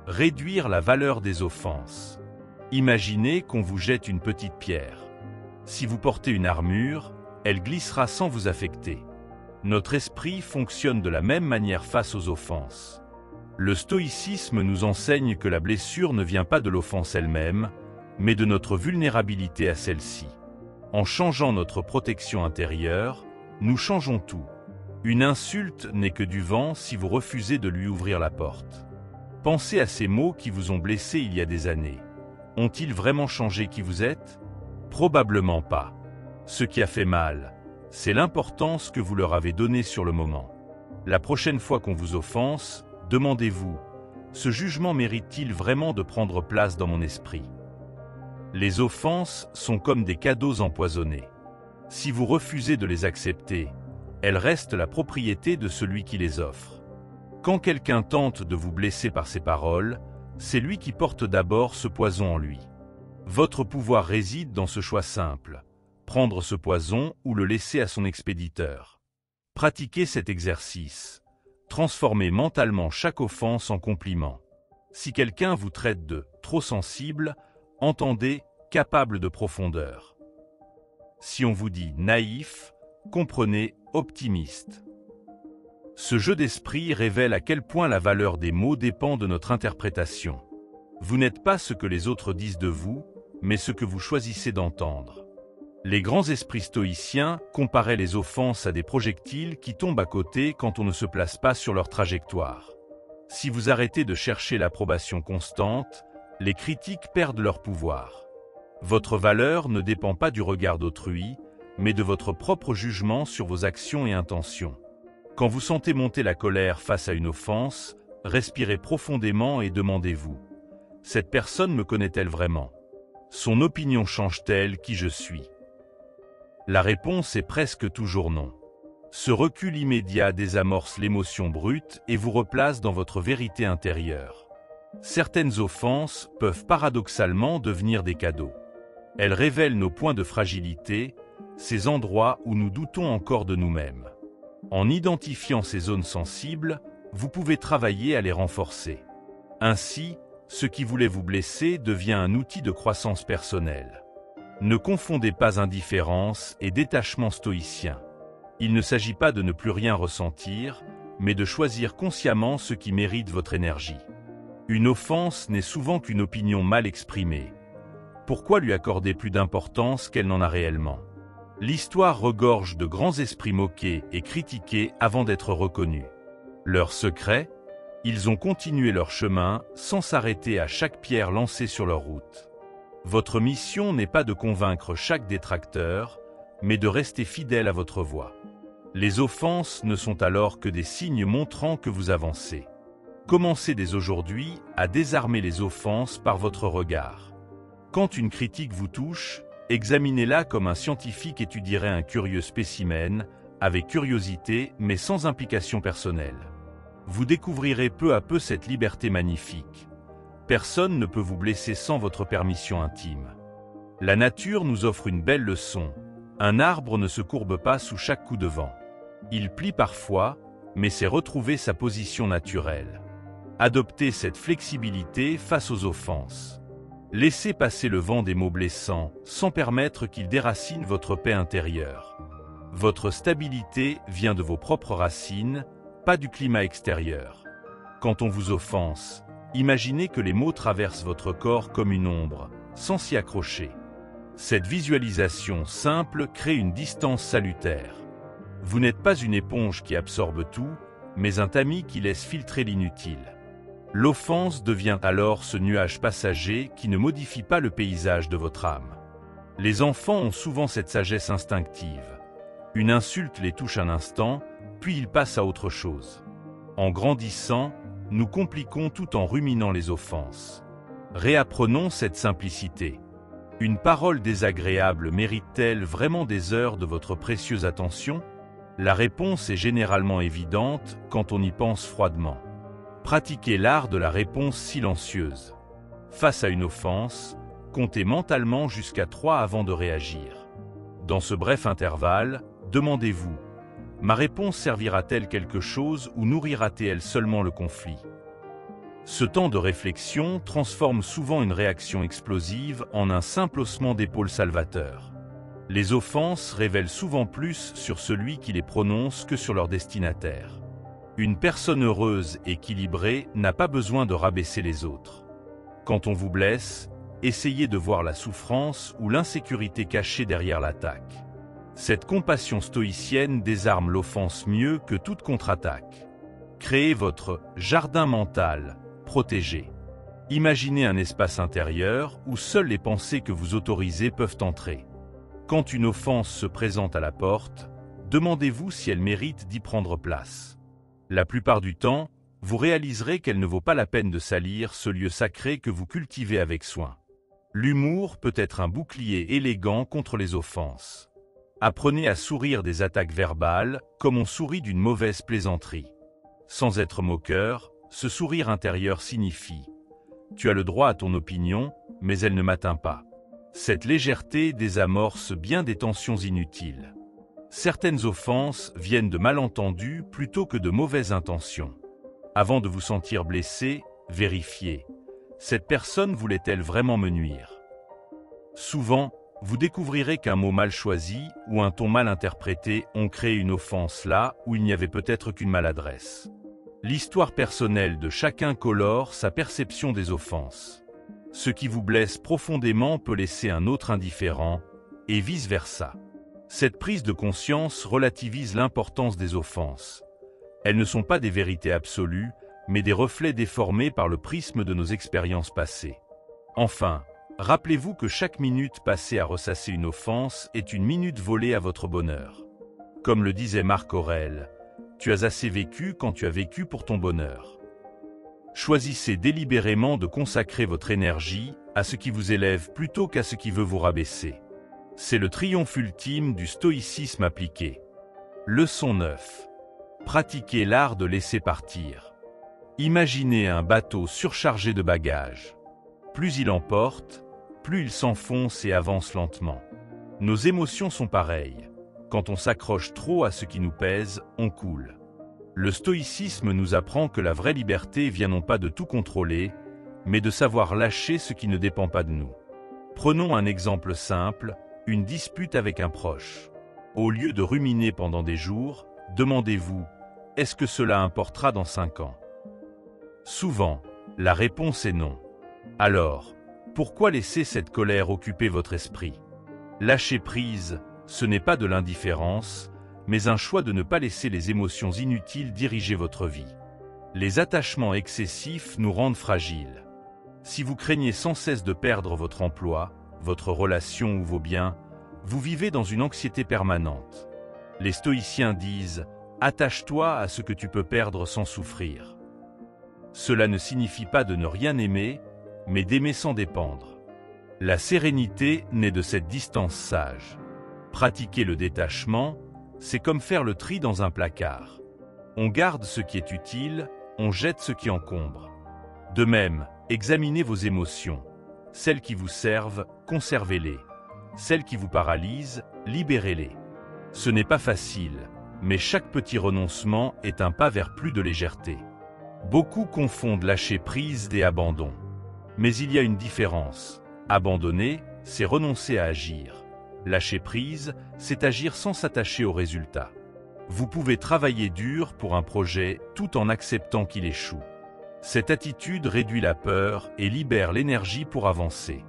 Réduire la valeur des offenses. Imaginez qu'on vous jette une petite pierre. Si vous portez une armure, elle glissera sans vous affecter. Notre esprit fonctionne de la même manière face aux offenses. Le stoïcisme nous enseigne que la blessure ne vient pas de l'offense elle-même, mais de notre vulnérabilité à celle-ci. En changeant notre protection intérieure, nous changeons tout. Une insulte n'est que du vent si vous refusez de lui ouvrir la porte. Pensez à ces mots qui vous ont blessé il y a des années. Ont-ils vraiment changé qui vous êtes? Probablement pas. Ce qui a fait mal, c'est l'importance que vous leur avez donnée sur le moment. La prochaine fois qu'on vous offense, demandez-vous, ce jugement mérite-t-il vraiment de prendre place dans mon esprit? Les offenses sont comme des cadeaux empoisonnés. Si vous refusez de les accepter, elles restent la propriété de celui qui les offre. Quand quelqu'un tente de vous blesser par ses paroles, c'est lui qui porte d'abord ce poison en lui. Votre pouvoir réside dans ce choix simple, prendre ce poison ou le laisser à son expéditeur. Pratiquez cet exercice. Transformez mentalement chaque offense en compliment. Si quelqu'un vous traite de « trop sensible », entendez « capable de profondeur ». Si on vous dit « naïf », comprenez « optimiste ». Ce jeu d'esprit révèle à quel point la valeur des mots dépend de notre interprétation. Vous n'êtes pas ce que les autres disent de vous, mais ce que vous choisissez d'entendre. Les grands esprits stoïciens comparaient les offenses à des projectiles qui tombent à côté quand on ne se place pas sur leur trajectoire. Si vous arrêtez de chercher l'approbation constante, les critiques perdent leur pouvoir. Votre valeur ne dépend pas du regard d'autrui, mais de votre propre jugement sur vos actions et intentions. Quand vous sentez monter la colère face à une offense, respirez profondément et demandez-vous: cette personne me connaît-elle vraiment? Son opinion change-t-elle qui je suis? La réponse est presque toujours non. Ce recul immédiat désamorce l'émotion brute et vous replace dans votre vérité intérieure. Certaines offenses peuvent paradoxalement devenir des cadeaux. Elles révèlent nos points de fragilité, ces endroits où nous doutons encore de nous-mêmes. En identifiant ces zones sensibles, vous pouvez travailler à les renforcer. Ainsi, ce qui voulait vous blesser devient un outil de croissance personnelle. Ne confondez pas indifférence et détachement stoïcien. Il ne s'agit pas de ne plus rien ressentir, mais de choisir consciemment ce qui mérite votre énergie. Une offense n'est souvent qu'une opinion mal exprimée. Pourquoi lui accorder plus d'importance qu'elle n'en a réellement? L'histoire regorge de grands esprits moqués et critiqués avant d'être reconnus. Leur secret? Ils ont continué leur chemin sans s'arrêter à chaque pierre lancée sur leur route. Votre mission n'est pas de convaincre chaque détracteur, mais de rester fidèle à votre voie. Les offenses ne sont alors que des signes montrant que vous avancez. Commencez dès aujourd'hui à désarmer les offenses par votre regard. Quand une critique vous touche, examinez-la comme un scientifique étudierait un curieux spécimen, avec curiosité mais sans implication personnelle. Vous découvrirez peu à peu cette liberté magnifique. Personne ne peut vous blesser sans votre permission intime. La nature nous offre une belle leçon. Un arbre ne se courbe pas sous chaque coup de vent. Il plie parfois, mais c'est retrouver sa position naturelle. Adoptez cette flexibilité face aux offenses. Laissez passer le vent des mots blessants, sans permettre qu'ils déracinent votre paix intérieure. Votre stabilité vient de vos propres racines, pas du climat extérieur. Quand on vous offense, imaginez que les mots traversent votre corps comme une ombre, sans s'y accrocher. Cette visualisation simple crée une distance salutaire. Vous n'êtes pas une éponge qui absorbe tout, mais un tamis qui laisse filtrer l'inutile. L'offense devient alors ce nuage passager qui ne modifie pas le paysage de votre âme. Les enfants ont souvent cette sagesse instinctive. Une insulte les touche un instant, puis ils passent à autre chose. En grandissant, nous compliquons tout en ruminant les offenses. Réapprenons cette simplicité. Une parole désagréable mérite-t-elle vraiment des heures de votre précieuse attention? La réponse est généralement évidente quand on y pense froidement. Pratiquez l'art de la réponse silencieuse. Face à une offense, comptez mentalement jusqu'à 3 avant de réagir. Dans ce bref intervalle, demandez-vous: ma réponse servira-t-elle quelque chose ou nourrira-t-elle seulement le conflit? Ce temps de réflexion transforme souvent une réaction explosive en un simple haussement d'épaule salvateur. Les offenses révèlent souvent plus sur celui qui les prononce que sur leur destinataire. Une personne heureuse, équilibrée, n'a pas besoin de rabaisser les autres. Quand on vous blesse, essayez de voir la souffrance ou l'insécurité cachée derrière l'attaque. Cette compassion stoïcienne désarme l'offense mieux que toute contre-attaque. Créez votre jardin mental protégé. Imaginez un espace intérieur où seules les pensées que vous autorisez peuvent entrer. Quand une offense se présente à la porte, demandez-vous si elle mérite d'y prendre place. La plupart du temps, vous réaliserez qu'elle ne vaut pas la peine de salir ce lieu sacré que vous cultivez avec soin. L'humour peut être un bouclier élégant contre les offenses. Apprenez à sourire des attaques verbales comme on sourit d'une mauvaise plaisanterie. Sans être moqueur, ce sourire intérieur signifie: tu as le droit à ton opinion, mais elle ne m'atteint pas. Cette légèreté désamorce bien des tensions inutiles. Certaines offenses viennent de malentendus plutôt que de mauvaises intentions. Avant de vous sentir blessé, vérifiez: cette personne voulait-elle vraiment me nuire? Souvent, vous découvrirez qu'un mot mal choisi ou un ton mal interprété ont créé une offense là où il n'y avait peut-être qu'une maladresse. L'histoire personnelle de chacun colore sa perception des offenses. Ce qui vous blesse profondément peut laisser un autre indifférent, et vice-versa. Cette prise de conscience relativise l'importance des offenses. Elles ne sont pas des vérités absolues, mais des reflets déformés par le prisme de nos expériences passées. Enfin, rappelez-vous que chaque minute passée à ressasser une offense est une minute volée à votre bonheur. Comme le disait Marc Aurèle, tu as assez vécu quand tu as vécu pour ton bonheur. Choisissez délibérément de consacrer votre énergie à ce qui vous élève plutôt qu'à ce qui veut vous rabaisser. C'est le triomphe ultime du stoïcisme appliqué. Leçon 9. Pratiquez l'art de laisser partir. Imaginez un bateau surchargé de bagages. Plus il emporte, plus il s'enfonce et avance lentement. Nos émotions sont pareilles. Quand on s'accroche trop à ce qui nous pèse, on coule. Le stoïcisme nous apprend que la vraie liberté vient non pas de tout contrôler, mais de savoir lâcher ce qui ne dépend pas de nous. Prenons un exemple simple, une dispute avec un proche. Au lieu de ruminer pendant des jours, demandez-vous: est-ce que cela importera dans 5 ans? Souvent, la réponse est non. Alors, pourquoi laisser cette colère occuper votre esprit? Lâcher prise, ce n'est pas de l'indifférence, mais un choix de ne pas laisser les émotions inutiles diriger votre vie. Les attachements excessifs nous rendent fragiles. Si vous craignez sans cesse de perdre votre emploi, votre relation ou vos biens, vous vivez dans une anxiété permanente. Les stoïciens disent: attache-toi à ce que tu peux perdre sans souffrir. Cela ne signifie pas de ne rien aimer, mais d'aimer sans dépendre. La sérénité naît de cette distance sage. Pratiquer le détachement, c'est comme faire le tri dans un placard. On garde ce qui est utile, on jette ce qui encombre. De même, examinez vos émotions. Celles qui vous servent, conservez-les. Celles qui vous paralysent, libérez-les. Ce n'est pas facile, mais chaque petit renoncement est un pas vers plus de légèreté. Beaucoup confondent lâcher prise et abandon. Mais il y a une différence. Abandonner, c'est renoncer à agir. Lâcher prise, c'est agir sans s'attacher aux résultats. Vous pouvez travailler dur pour un projet tout en acceptant qu'il échoue. Cette attitude réduit la peur et libère l'énergie pour avancer.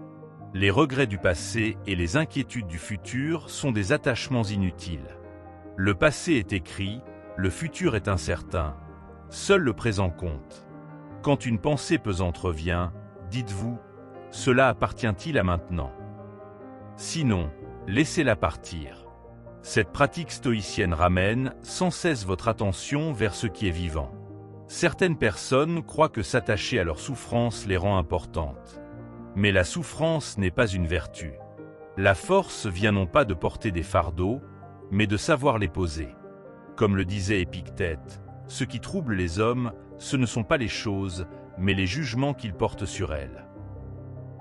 Les regrets du passé et les inquiétudes du futur sont des attachements inutiles. Le passé est écrit, le futur est incertain. Seul le présent compte. Quand une pensée pesante revient, dites-vous, cela appartient-il à maintenant? Sinon, laissez-la partir. Cette pratique stoïcienne ramène sans cesse votre attention vers ce qui est vivant. Certaines personnes croient que s'attacher à leur souffrance les rend importantes. Mais la souffrance n'est pas une vertu. La force vient non pas de porter des fardeaux, mais de savoir les poser. Comme le disait Épictète, ce qui trouble les hommes, ce ne sont pas les choses, mais les jugements qu'ils portent sur elles.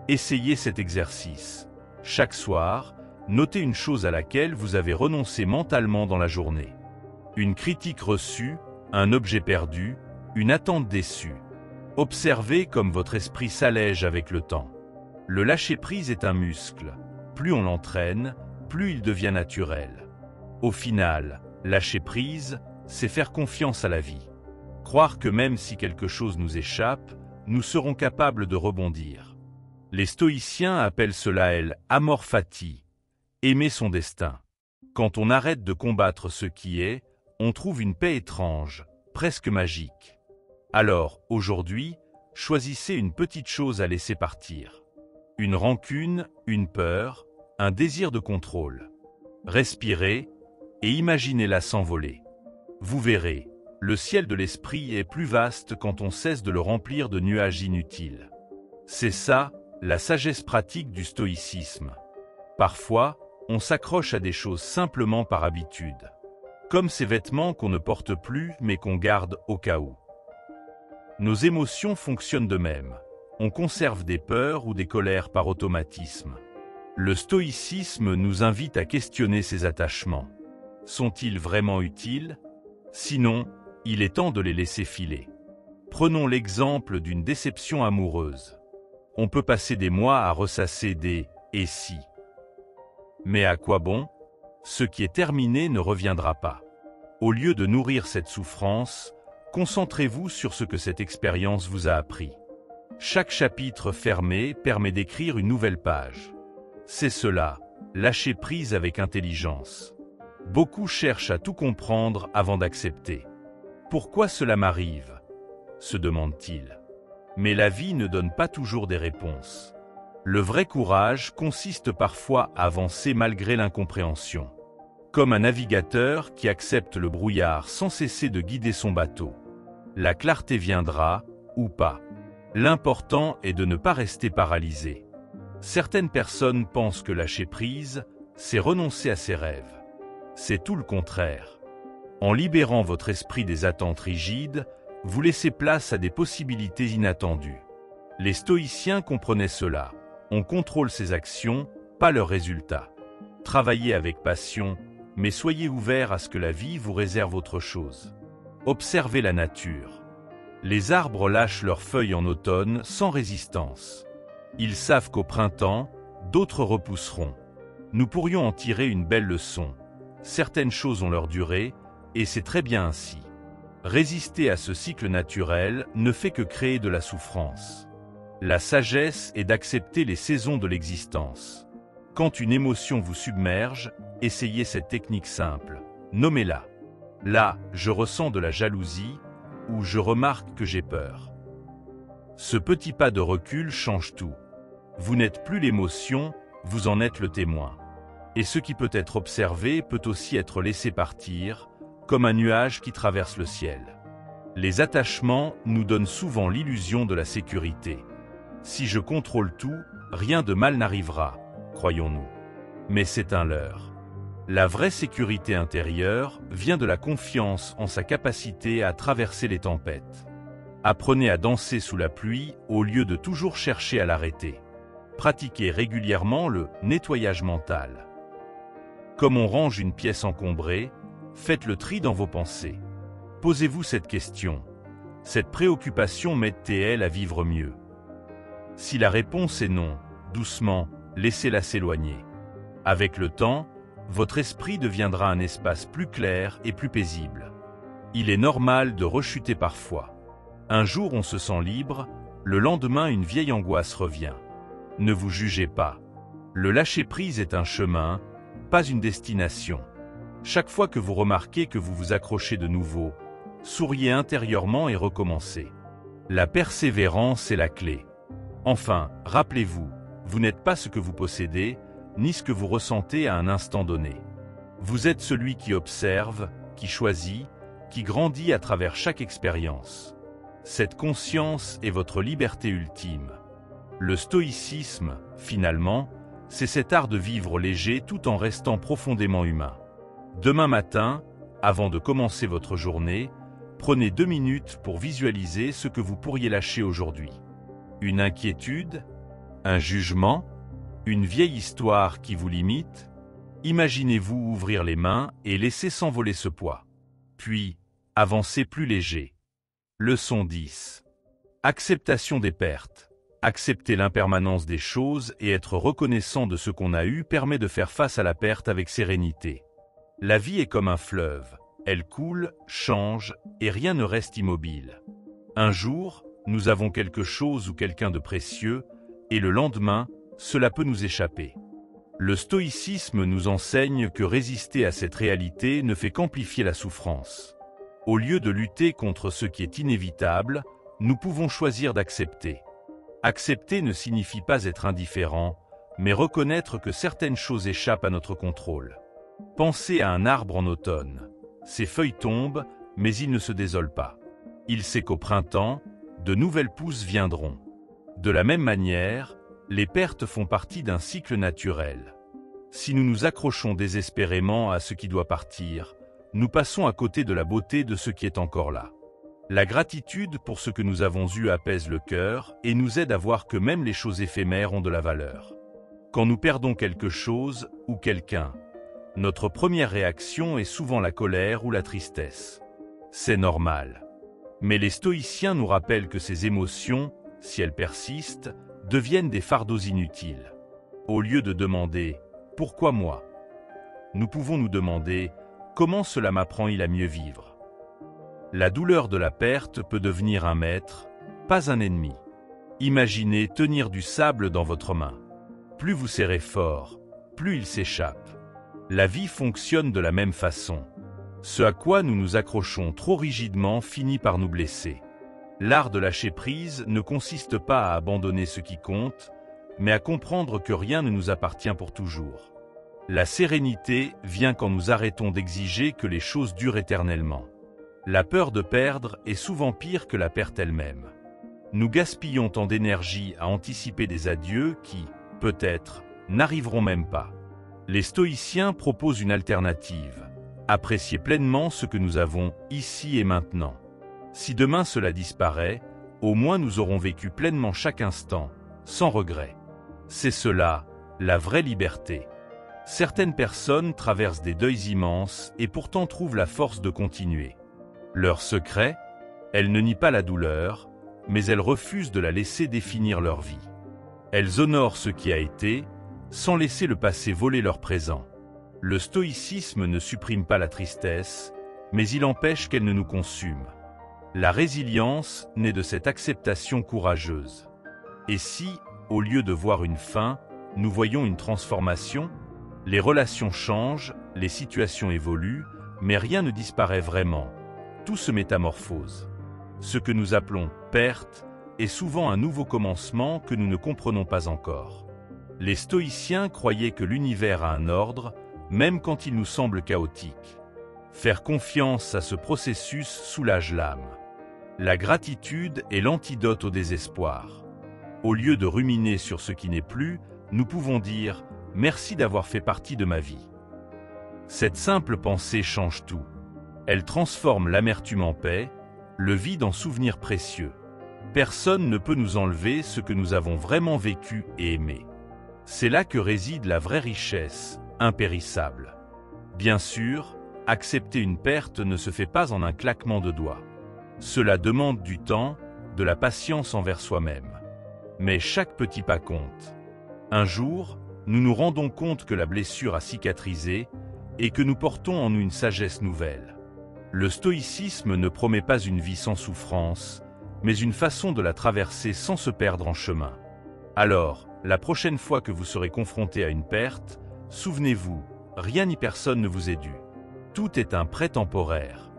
Essayez cet exercice. Chaque soir, notez une chose à laquelle vous avez renoncé mentalement dans la journée. Une critique reçue, un objet perdu, une attente déçue. Observez comme votre esprit s'allège avec le temps. Le lâcher-prise est un muscle. Plus on l'entraîne, plus il devient naturel. Au final, lâcher prise, c'est faire confiance à la vie. Croire que même si quelque chose nous échappe, nous serons capables de rebondir. Les stoïciens appellent cela amor fati, aimer son destin. Quand on arrête de combattre ce qui est, on trouve une paix étrange, presque magique. Alors, aujourd'hui, choisissez une petite chose à laisser partir. Une rancune, une peur, un désir de contrôle. Respirez et imaginez-la s'envoler. Vous verrez, le ciel de l'esprit est plus vaste quand on cesse de le remplir de nuages inutiles. C'est ça, la sagesse pratique du stoïcisme. Parfois, on s'accroche à des choses simplement par habitude. Comme ces vêtements qu'on ne porte plus mais qu'on garde au cas où. Nos émotions fonctionnent de même. On conserve des peurs ou des colères par automatisme. Le stoïcisme nous invite à questionner ces attachements. Sont-ils vraiment utiles? Sinon, il est temps de les laisser filer. Prenons l'exemple d'une déception amoureuse. On peut passer des mois à ressasser des « et si ». Mais à quoi bon? Ce qui est terminé ne reviendra pas. Au lieu de nourrir cette souffrance, concentrez-vous sur ce que cette expérience vous a appris. Chaque chapitre fermé permet d'écrire une nouvelle page. C'est cela, lâcher prise avec intelligence. Beaucoup cherchent à tout comprendre avant d'accepter. Pourquoi cela m'arrive? Se demande-t-il. Mais la vie ne donne pas toujours des réponses. Le vrai courage consiste parfois à avancer malgré l'incompréhension. Comme un navigateur qui accepte le brouillard sans cesser de guider son bateau. La clarté viendra, ou pas. L'important est de ne pas rester paralysé. Certaines personnes pensent que lâcher prise, c'est renoncer à ses rêves. C'est tout le contraire. En libérant votre esprit des attentes rigides, vous laissez place à des possibilités inattendues. Les stoïciens comprenaient cela. On contrôle ses actions, pas leurs résultats. Travaillez avec passion, mais soyez ouverts à ce que la vie vous réserve autre chose. Observez la nature. Les arbres lâchent leurs feuilles en automne sans résistance. Ils savent qu'au printemps, d'autres repousseront. Nous pourrions en tirer une belle leçon. Certaines choses ont leur durée, et c'est très bien ainsi. Résister à ce cycle naturel ne fait que créer de la souffrance. La sagesse est d'accepter les saisons de l'existence. Quand une émotion vous submerge, essayez cette technique simple. Nommez-la. Là, je ressens de la jalousie, ou je remarque que j'ai peur. Ce petit pas de recul change tout. Vous n'êtes plus l'émotion, vous en êtes le témoin. Et ce qui peut être observé peut aussi être laissé partir, comme un nuage qui traverse le ciel. Les attachements nous donnent souvent l'illusion de la sécurité. Si je contrôle tout, rien de mal n'arrivera, croyons-nous. Mais c'est un leurre. La vraie sécurité intérieure vient de la confiance en sa capacité à traverser les tempêtes. Apprenez à danser sous la pluie au lieu de toujours chercher à l'arrêter. Pratiquez régulièrement le nettoyage mental. Comme on range une pièce encombrée, faites le tri dans vos pensées. Posez-vous cette question. Cette préoccupation m'aide-t-elle à vivre mieux? Si la réponse est non, doucement, laissez-la s'éloigner. Avec le temps, votre esprit deviendra un espace plus clair et plus paisible. Il est normal de rechuter parfois. Un jour on se sent libre, le lendemain une vieille angoisse revient. Ne vous jugez pas. Le lâcher-prise est un chemin, pas une destination. Chaque fois que vous remarquez que vous vous accrochez de nouveau, souriez intérieurement et recommencez. La persévérance est la clé. Enfin, rappelez-vous, vous n'êtes pas ce que vous possédez, ni ce que vous ressentez à un instant donné. Vous êtes celui qui observe, qui choisit, qui grandit à travers chaque expérience. Cette conscience est votre liberté ultime. Le stoïcisme, finalement, c'est cet art de vivre léger tout en restant profondément humain. Demain matin, avant de commencer votre journée, prenez 2 minutes pour visualiser ce que vous pourriez lâcher aujourd'hui. Une inquiétude, un jugement, une vieille histoire qui vous limite. Imaginez-vous ouvrir les mains et laisser s'envoler ce poids. Puis, avancez plus léger. Leçon 10. Acceptation des pertes. Accepter l'impermanence des choses et être reconnaissant de ce qu'on a eu permet de faire face à la perte avec sérénité. La vie est comme un fleuve. Elle coule, change, et rien ne reste immobile. Un jour, nous avons quelque chose ou quelqu'un de précieux, et le lendemain, cela peut nous échapper. Le stoïcisme nous enseigne que résister à cette réalité ne fait qu'amplifier la souffrance. Au lieu de lutter contre ce qui est inévitable, nous pouvons choisir d'accepter. Accepter ne signifie pas être indifférent, mais reconnaître que certaines choses échappent à notre contrôle. Pensez à un arbre en automne. Ses feuilles tombent, mais il ne se désole pas. Il sait qu'au printemps, de nouvelles pousses viendront. De la même manière, les pertes font partie d'un cycle naturel. Si nous nous accrochons désespérément à ce qui doit partir, nous passons à côté de la beauté de ce qui est encore là. La gratitude pour ce que nous avons eu apaise le cœur et nous aide à voir que même les choses éphémères ont de la valeur. Quand nous perdons quelque chose ou quelqu'un, notre première réaction est souvent la colère ou la tristesse. C'est normal. Mais les stoïciens nous rappellent que ces émotions, si elles persistent, deviennent des fardeaux inutiles. Au lieu de demander « Pourquoi moi ?», nous pouvons nous demander « Comment cela m'apprend-il à mieux vivre ?» La douleur de la perte peut devenir un maître, pas un ennemi. Imaginez tenir du sable dans votre main. Plus vous serrez fort, plus il s'échappe. La vie fonctionne de la même façon. Ce à quoi nous nous accrochons trop rigidement finit par nous blesser. L'art de lâcher prise ne consiste pas à abandonner ce qui compte, mais à comprendre que rien ne nous appartient pour toujours. La sérénité vient quand nous arrêtons d'exiger que les choses durent éternellement. La peur de perdre est souvent pire que la perte elle-même. Nous gaspillons tant d'énergie à anticiper des adieux qui, peut-être, n'arriveront même pas. Les stoïciens proposent une alternative. Apprécier pleinement ce que nous avons ici et maintenant. Si demain cela disparaît, au moins nous aurons vécu pleinement chaque instant, sans regret. C'est cela, la vraie liberté. Certaines personnes traversent des deuils immenses et pourtant trouvent la force de continuer. Leur secret, elles ne nient pas la douleur, mais elles refusent de la laisser définir leur vie. Elles honorent ce qui a été, sans laisser le passé voler leur présent. Le stoïcisme ne supprime pas la tristesse, mais il empêche qu'elle ne nous consume. La résilience naît de cette acceptation courageuse. Et si, au lieu de voir une fin, nous voyons une transformation, les relations changent, les situations évoluent, mais rien ne disparaît vraiment. Tout se métamorphose. Ce que nous appelons perte est souvent un nouveau commencement que nous ne comprenons pas encore. Les stoïciens croyaient que l'univers a un ordre, même quand il nous semble chaotique. Faire confiance à ce processus soulage l'âme. La gratitude est l'antidote au désespoir. Au lieu de ruminer sur ce qui n'est plus, nous pouvons dire « Merci d'avoir fait partie de ma vie ». Cette simple pensée change tout. Elle transforme l'amertume en paix, le vide en souvenir précieux. Personne ne peut nous enlever ce que nous avons vraiment vécu et aimé. C'est là que réside la vraie richesse, impérissable. Bien sûr, accepter une perte ne se fait pas en un claquement de doigts. Cela demande du temps, de la patience envers soi-même. Mais chaque petit pas compte. Un jour, nous nous rendons compte que la blessure a cicatrisé et que nous portons en nous une sagesse nouvelle. Le stoïcisme ne promet pas une vie sans souffrance, mais une façon de la traverser sans se perdre en chemin. Alors, la prochaine fois que vous serez confronté à une perte, souvenez-vous, rien ni personne ne vous est dû. Tout est un prêt temporaire.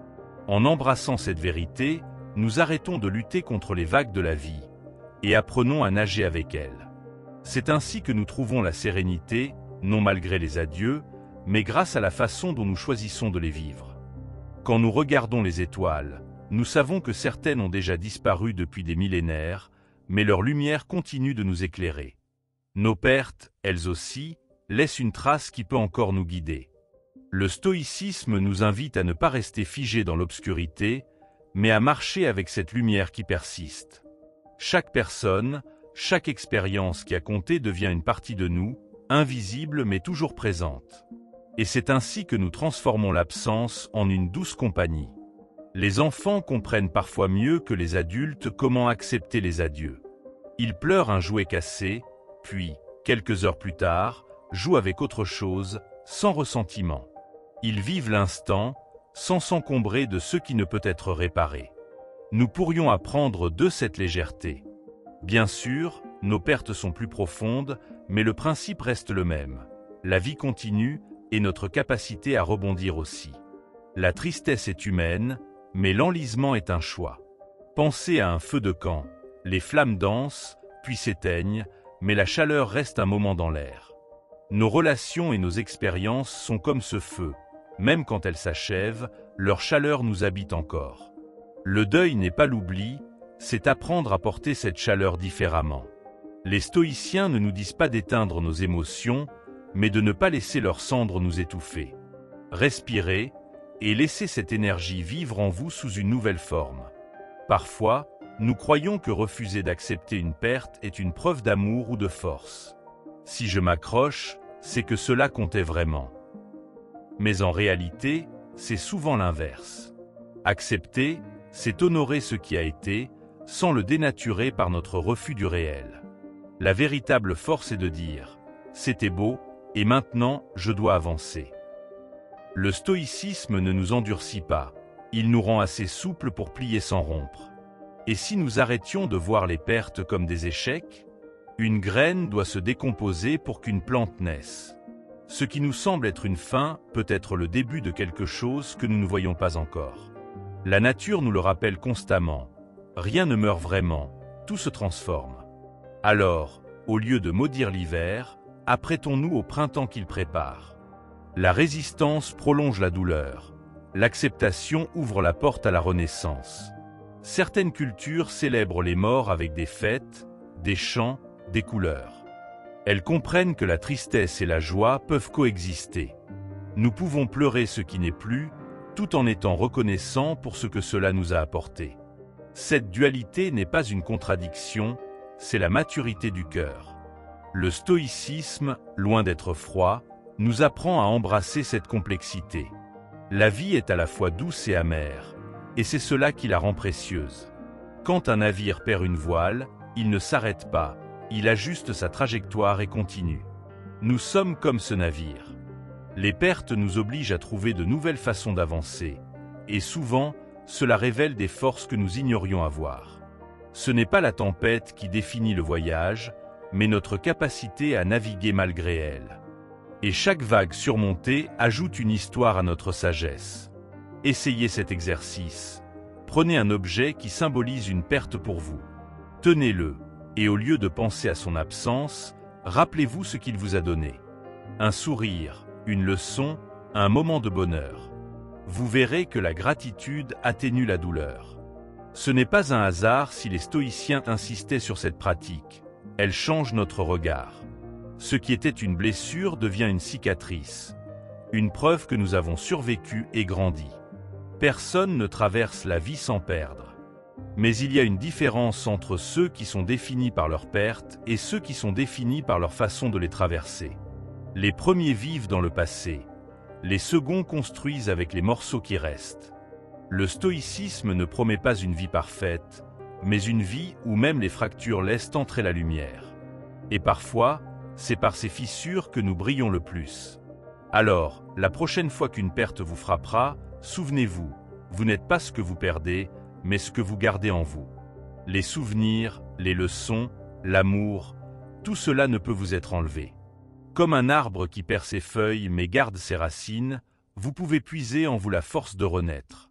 En embrassant cette vérité, nous arrêtons de lutter contre les vagues de la vie et apprenons à nager avec elles. C'est ainsi que nous trouvons la sérénité, non malgré les adieux, mais grâce à la façon dont nous choisissons de les vivre. Quand nous regardons les étoiles, nous savons que certaines ont déjà disparu depuis des millénaires, mais leur lumière continue de nous éclairer. Nos pertes, elles aussi, laissent une trace qui peut encore nous guider. Le stoïcisme nous invite à ne pas rester figés dans l'obscurité, mais à marcher avec cette lumière qui persiste. Chaque personne, chaque expérience qui a compté devient une partie de nous, invisible mais toujours présente. Et c'est ainsi que nous transformons l'absence en une douce compagnie. Les enfants comprennent parfois mieux que les adultes comment accepter les adieux. Ils pleurent un jouet cassé, puis, quelques heures plus tard, jouent avec autre chose, sans ressentiment. Ils vivent l'instant, sans s'encombrer de ce qui ne peut être réparé. Nous pourrions apprendre de cette légèreté. Bien sûr, nos pertes sont plus profondes, mais le principe reste le même. La vie continue et notre capacité à rebondir aussi. La tristesse est humaine, mais l'enlisement est un choix. Pensez à un feu de camp. Les flammes dansent, puis s'éteignent, mais la chaleur reste un moment dans l'air. Nos relations et nos expériences sont comme ce feu. Même quand elles s'achèvent, leur chaleur nous habite encore. Le deuil n'est pas l'oubli, c'est apprendre à porter cette chaleur différemment. Les stoïciens ne nous disent pas d'éteindre nos émotions, mais de ne pas laisser leurs cendres nous étouffer. Respirez et laissez cette énergie vivre en vous sous une nouvelle forme. Parfois, nous croyons que refuser d'accepter une perte est une preuve d'amour ou de force. Si je m'accroche, c'est que cela comptait vraiment. Mais en réalité, c'est souvent l'inverse. Accepter, c'est honorer ce qui a été, sans le dénaturer par notre refus du réel. La véritable force est de dire « c'était beau, et maintenant, je dois avancer ». Le stoïcisme ne nous endurcit pas, il nous rend assez souples pour plier sans rompre. Et si nous arrêtions de voir les pertes comme des échecs? Une graine doit se décomposer pour qu'une plante naisse. Ce qui nous semble être une fin peut être le début de quelque chose que nous ne voyons pas encore. La nature nous le rappelle constamment. Rien ne meurt vraiment, tout se transforme. Alors, au lieu de maudire l'hiver, apprêtons-nous au printemps qu'il prépare. La résistance prolonge la douleur. L'acceptation ouvre la porte à la renaissance. Certaines cultures célèbrent les morts avec des fêtes, des chants, des couleurs. Elles comprennent que la tristesse et la joie peuvent coexister. Nous pouvons pleurer ce qui n'est plus, tout en étant reconnaissants pour ce que cela nous a apporté. Cette dualité n'est pas une contradiction, c'est la maturité du cœur. Le stoïcisme, loin d'être froid, nous apprend à embrasser cette complexité. La vie est à la fois douce et amère, et c'est cela qui la rend précieuse. Quand un navire perd une voile, il ne s'arrête pas, il ajuste sa trajectoire et continue. Nous sommes comme ce navire. Les pertes nous obligent à trouver de nouvelles façons d'avancer, et souvent, cela révèle des forces que nous ignorions avoir. Ce n'est pas la tempête qui définit le voyage, mais notre capacité à naviguer malgré elle. Et chaque vague surmontée ajoute une histoire à notre sagesse. Essayez cet exercice. Prenez un objet qui symbolise une perte pour vous. Tenez-le, et au lieu de penser à son absence, rappelez-vous ce qu'il vous a donné. Un sourire, une leçon, un moment de bonheur. Vous verrez que la gratitude atténue la douleur. Ce n'est pas un hasard si les stoïciens insistaient sur cette pratique. Elle change notre regard. Ce qui était une blessure devient une cicatrice. Une preuve que nous avons survécu et grandi. Personne ne traverse la vie sans perdre. Mais il y a une différence entre ceux qui sont définis par leurs pertes et ceux qui sont définis par leur façon de les traverser. Les premiers vivent dans le passé. Les seconds construisent avec les morceaux qui restent. Le stoïcisme ne promet pas une vie parfaite, mais une vie où même les fractures laissent entrer la lumière. Et parfois, c'est par ces fissures que nous brillons le plus. Alors, la prochaine fois qu'une perte vous frappera, souvenez-vous, vous n'êtes pas ce que vous perdez, mais ce que vous gardez en vous. Les souvenirs, les leçons, l'amour, tout cela ne peut vous être enlevé. Comme un arbre qui perd ses feuilles mais garde ses racines, vous pouvez puiser en vous la force de renaître.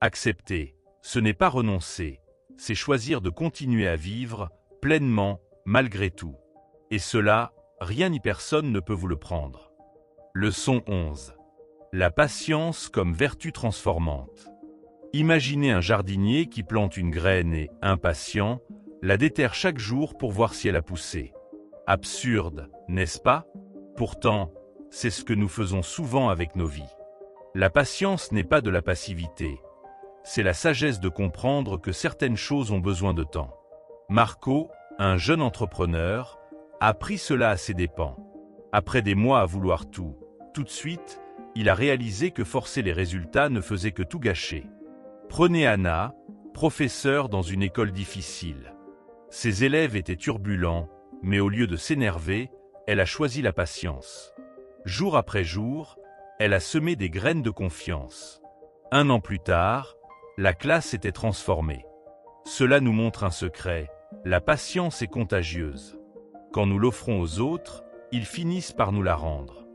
Accepter, ce n'est pas renoncer, c'est choisir de continuer à vivre pleinement, malgré tout. Et cela, rien ni personne ne peut vous le prendre. Leçon 11. La patience comme vertu transformante. Imaginez un jardinier qui plante une graine et, impatient, la déterre chaque jour pour voir si elle a poussé. Absurde, n'est-ce pas? Pourtant, c'est ce que nous faisons souvent avec nos vies. La patience n'est pas de la passivité. C'est la sagesse de comprendre que certaines choses ont besoin de temps. Marco, un jeune entrepreneur, a pris cela à ses dépens. Après des mois à vouloir tout de suite, il a réalisé que forcer les résultats ne faisait que tout gâcher. Prenez Anna, professeure dans une école difficile. Ses élèves étaient turbulents, mais au lieu de s'énerver, elle a choisi la patience. Jour après jour, elle a semé des graines de confiance. 1 an plus tard, la classe était transformée. Cela nous montre un secret, la patience est contagieuse. Quand nous l'offrons aux autres, ils finissent par nous la rendre.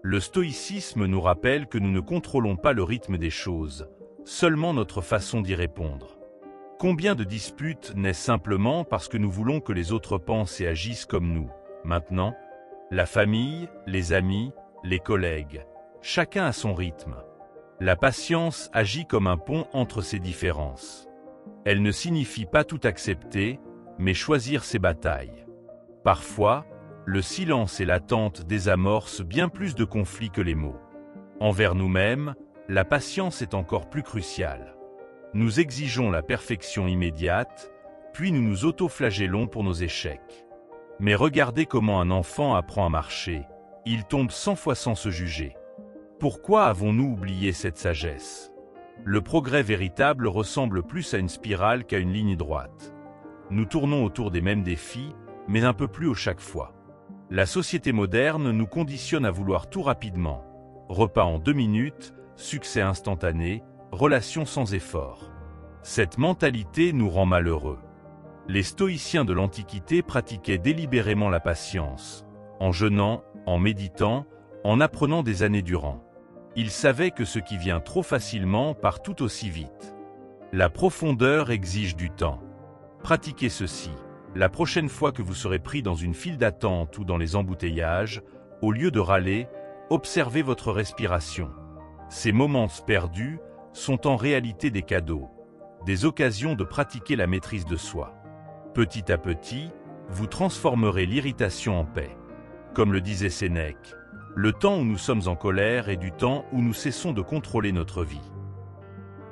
Le stoïcisme nous rappelle que nous ne contrôlons pas le rythme des choses, seulement notre façon d'y répondre. Combien de disputes naissent simplement parce que nous voulons que les autres pensent et agissent comme nous? Maintenant, la famille, les amis, les collègues, chacun a son rythme. La patience agit comme un pont entre ces différences. Elle ne signifie pas tout accepter, mais choisir ses batailles. Parfois, le silence et l'attente désamorcent bien plus de conflits que les mots. Envers nous-mêmes, la patience est encore plus cruciale. Nous exigeons la perfection immédiate, puis nous nous auto-flagellons pour nos échecs. Mais regardez comment un enfant apprend à marcher. Il tombe 100 fois sans se juger. Pourquoi avons-nous oublié cette sagesse? Le progrès véritable ressemble plus à une spirale qu'à une ligne droite. Nous tournons autour des mêmes défis, mais un peu plus haut chaque fois. La société moderne nous conditionne à vouloir tout rapidement. Repas en 2 minutes, succès instantané, relations sans effort. Cette mentalité nous rend malheureux. Les stoïciens de l'Antiquité pratiquaient délibérément la patience, en jeûnant, en méditant, en apprenant des années durant. Ils savaient que ce qui vient trop facilement part tout aussi vite. La profondeur exige du temps. Pratiquez ceci. La prochaine fois que vous serez pris dans une file d'attente ou dans les embouteillages, au lieu de râler, observez votre respiration. Ces moments perdus sont en réalité des cadeaux, des occasions de pratiquer la maîtrise de soi. Petit à petit, vous transformerez l'irritation en paix. Comme le disait Sénèque, le temps où nous sommes en colère est du temps où nous cessons de contrôler notre vie.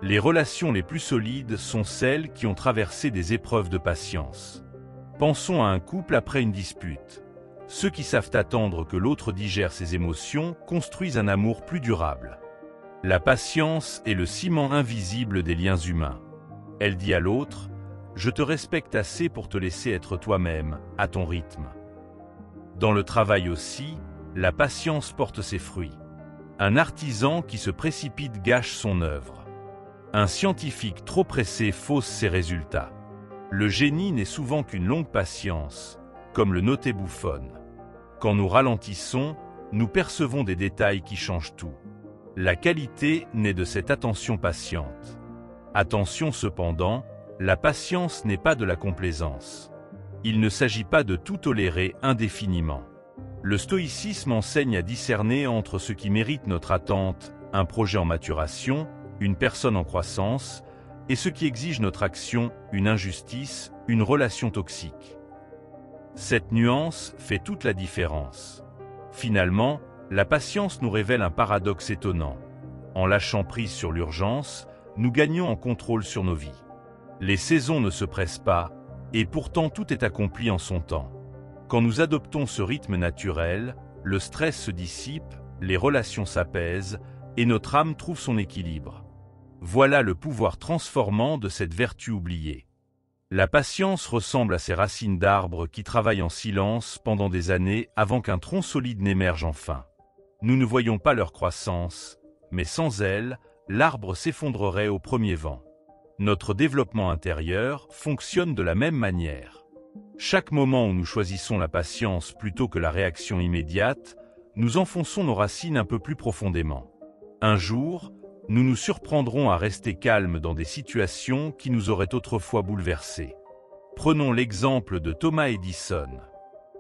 Les relations les plus solides sont celles qui ont traversé des épreuves de patience. Pensons à un couple après une dispute. Ceux qui savent attendre que l'autre digère ses émotions construisent un amour plus durable. La patience est le ciment invisible des liens humains. Elle dit à l'autre, « Je te respecte assez pour te laisser être toi-même, à ton rythme. » Dans le travail aussi, la patience porte ses fruits. Un artisan qui se précipite gâche son œuvre. Un scientifique trop pressé fausse ses résultats. Le génie n'est souvent qu'une longue patience, comme le noté Buffon. Quand nous ralentissons, nous percevons des détails qui changent tout. La qualité naît de cette attention patiente. Attention cependant, la patience n'est pas de la complaisance. Il ne s'agit pas de tout tolérer indéfiniment. Le stoïcisme enseigne à discerner entre ce qui mérite notre attente, un projet en maturation, une personne en croissance, et ce qui exige notre action, une injustice, une relation toxique. Cette nuance fait toute la différence. Finalement, la patience nous révèle un paradoxe étonnant. En lâchant prise sur l'urgence, nous gagnons en contrôle sur nos vies. Les saisons ne se pressent pas, et pourtant tout est accompli en son temps. Quand nous adoptons ce rythme naturel, le stress se dissipe, les relations s'apaisent, et notre âme trouve son équilibre. Voilà le pouvoir transformant de cette vertu oubliée. La patience ressemble à ces racines d'arbres qui travaillent en silence pendant des années avant qu'un tronc solide n'émerge enfin. Nous ne voyons pas leur croissance, mais sans elles, l'arbre s'effondrerait au premier vent. Notre développement intérieur fonctionne de la même manière. Chaque moment où nous choisissons la patience plutôt que la réaction immédiate, nous enfonçons nos racines un peu plus profondément. Un jour, nous nous surprendrons à rester calmes dans des situations qui nous auraient autrefois bouleversés. Prenons l'exemple de Thomas Edison.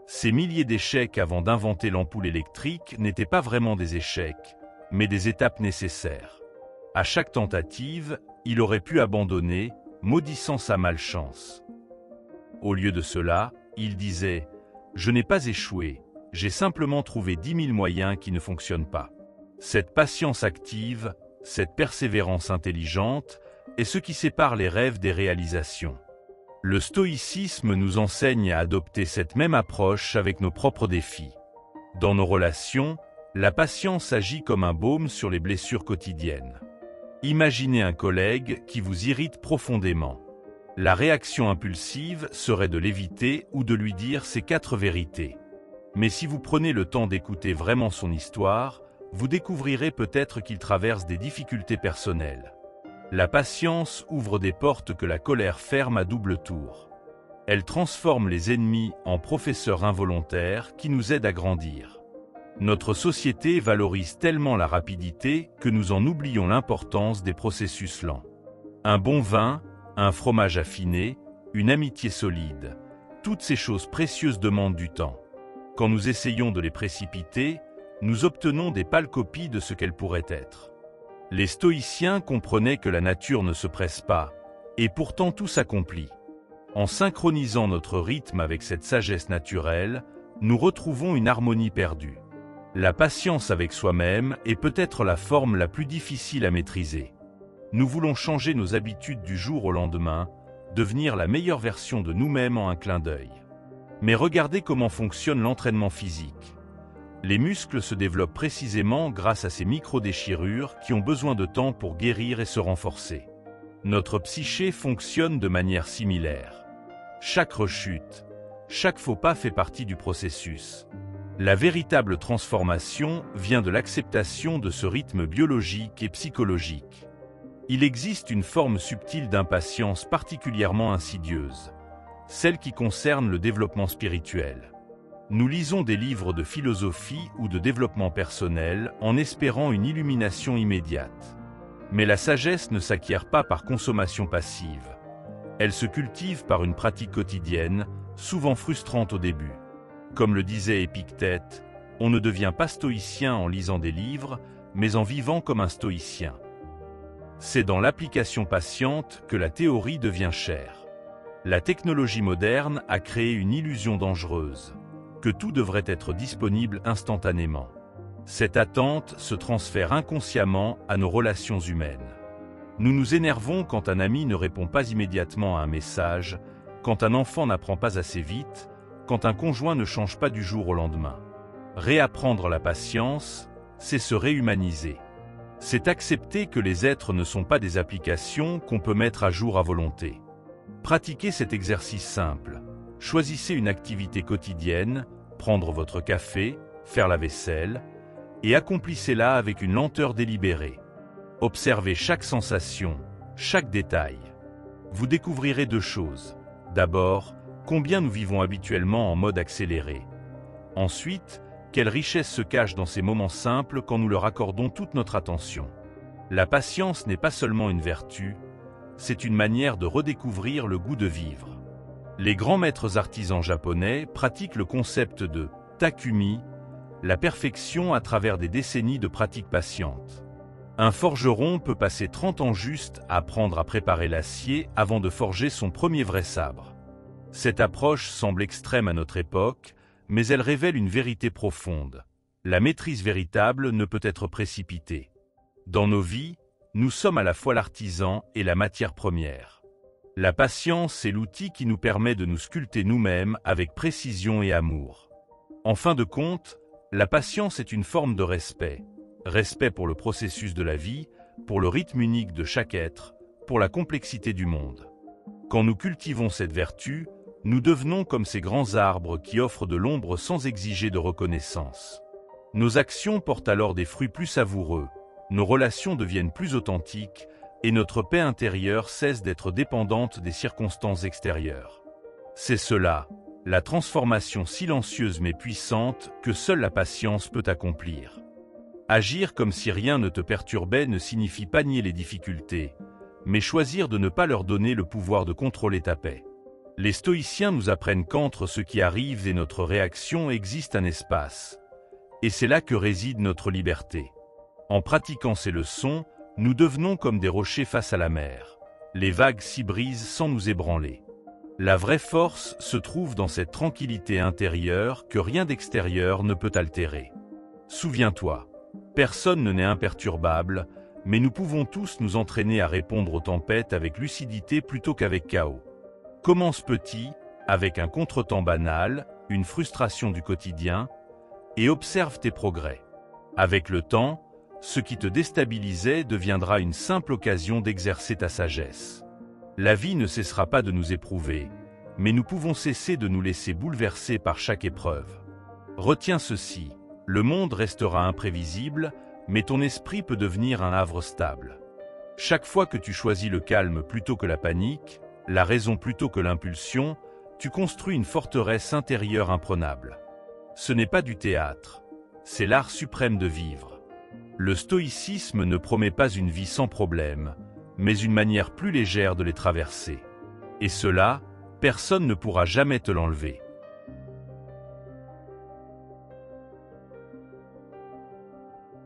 Ces milliers d'échecs avant d'inventer l'ampoule électrique n'étaient pas vraiment des échecs, mais des étapes nécessaires. À chaque tentative, il aurait pu abandonner, maudissant sa malchance. Au lieu de cela, il disait « Je n'ai pas échoué, j'ai simplement trouvé 10 000 moyens qui ne fonctionnent pas ». Cette patience active, cette persévérance intelligente, est ce qui sépare les rêves des réalisations. Le stoïcisme nous enseigne à adopter cette même approche avec nos propres défis. Dans nos relations, la patience agit comme un baume sur les blessures quotidiennes. Imaginez un collègue qui vous irrite profondément. La réaction impulsive serait de l'éviter ou de lui dire ses 4 vérités. Mais si vous prenez le temps d'écouter vraiment son histoire, vous découvrirez peut-être qu'il traverse des difficultés personnelles. La patience ouvre des portes que la colère ferme à double tour. Elle transforme les ennemis en professeurs involontaires qui nous aident à grandir. Notre société valorise tellement la rapidité que nous en oublions l'importance des processus lents. Un bon vin, un fromage affiné, une amitié solide, toutes ces choses précieuses demandent du temps. Quand nous essayons de les précipiter, nous obtenons des pâles copies de ce qu'elles pourraient être. Les stoïciens comprenaient que la nature ne se presse pas, et pourtant tout s'accomplit. En synchronisant notre rythme avec cette sagesse naturelle, nous retrouvons une harmonie perdue. La patience avec soi-même est peut-être la forme la plus difficile à maîtriser. Nous voulons changer nos habitudes du jour au lendemain, devenir la meilleure version de nous-mêmes en un clin d'œil. Mais regardez comment fonctionne l'entraînement physique. Les muscles se développent précisément grâce à ces micro-déchirures qui ont besoin de temps pour guérir et se renforcer. Notre psyché fonctionne de manière similaire. Chaque rechute, chaque faux pas fait partie du processus. La véritable transformation vient de l'acceptation de ce rythme biologique et psychologique. Il existe une forme subtile d'impatience particulièrement insidieuse, celle qui concerne le développement spirituel. Nous lisons des livres de philosophie ou de développement personnel en espérant une illumination immédiate. Mais la sagesse ne s'acquiert pas par consommation passive. Elle se cultive par une pratique quotidienne, souvent frustrante au début. Comme le disait Épictète, on ne devient pas stoïcien en lisant des livres, mais en vivant comme un stoïcien. C'est dans l'application patiente que la théorie devient chère. La technologie moderne a créé une illusion dangereuse, que tout devrait être disponible instantanément. Cette attente se transfère inconsciemment à nos relations humaines. Nous nous énervons quand un ami ne répond pas immédiatement à un message, quand un enfant n'apprend pas assez vite, quand un conjoint ne change pas du jour au lendemain. Réapprendre la patience, c'est se réhumaniser. C'est accepter que les êtres ne sont pas des applications qu'on peut mettre à jour à volonté. Pratiquez cet exercice simple. Choisissez une activité quotidienne, prendre votre café, faire la vaisselle, et accomplissez-la avec une lenteur délibérée. Observez chaque sensation, chaque détail. Vous découvrirez 2 choses. D'abord, combien nous vivons habituellement en mode accéléré. Ensuite, quelle richesse se cache dans ces moments simples quand nous leur accordons toute notre attention. La patience n'est pas seulement une vertu, c'est une manière de redécouvrir le goût de vivre. Les grands maîtres artisans japonais pratiquent le concept de takumi, la perfection à travers des décennies de pratiques patientes. Un forgeron peut passer 30 ans juste à apprendre à préparer l'acier avant de forger son premier vrai sabre. Cette approche semble extrême à notre époque, mais elle révèle une vérité profonde. La maîtrise véritable ne peut être précipitée. Dans nos vies, nous sommes à la fois l'artisan et la matière première. La patience est l'outil qui nous permet de nous sculpter nous-mêmes avec précision et amour. En fin de compte, la patience est une forme de respect. Respect pour le processus de la vie, pour le rythme unique de chaque être, pour la complexité du monde. Quand nous cultivons cette vertu, nous devenons comme ces grands arbres qui offrent de l'ombre sans exiger de reconnaissance. Nos actions portent alors des fruits plus savoureux, nos relations deviennent plus authentiques et notre paix intérieure cesse d'être dépendante des circonstances extérieures. C'est cela, la transformation silencieuse mais puissante que seule la patience peut accomplir. Agir comme si rien ne te perturbait ne signifie pas nier les difficultés, mais choisir de ne pas leur donner le pouvoir de contrôler ta paix. Les stoïciens nous apprennent qu'entre ce qui arrive et notre réaction existe un espace. Et c'est là que réside notre liberté. En pratiquant ces leçons, nous devenons comme des rochers face à la mer. Les vagues s'y brisent sans nous ébranler. La vraie force se trouve dans cette tranquillité intérieure que rien d'extérieur ne peut altérer. Souviens-toi, personne ne n'est imperturbable, mais nous pouvons tous nous entraîner à répondre aux tempêtes avec lucidité plutôt qu'avec chaos. Commence petit, avec un contretemps banal, une frustration du quotidien, et observe tes progrès. Avec le temps, ce qui te déstabilisait deviendra une simple occasion d'exercer ta sagesse. La vie ne cessera pas de nous éprouver, mais nous pouvons cesser de nous laisser bouleverser par chaque épreuve. Retiens ceci, le monde restera imprévisible, mais ton esprit peut devenir un havre stable. Chaque fois que tu choisis le calme plutôt que la panique, la raison plutôt que l'impulsion, tu construis une forteresse intérieure imprenable. Ce n'est pas du théâtre, c'est l'art suprême de vivre. Le stoïcisme ne promet pas une vie sans problème, mais une manière plus légère de les traverser. Et cela, personne ne pourra jamais te l'enlever.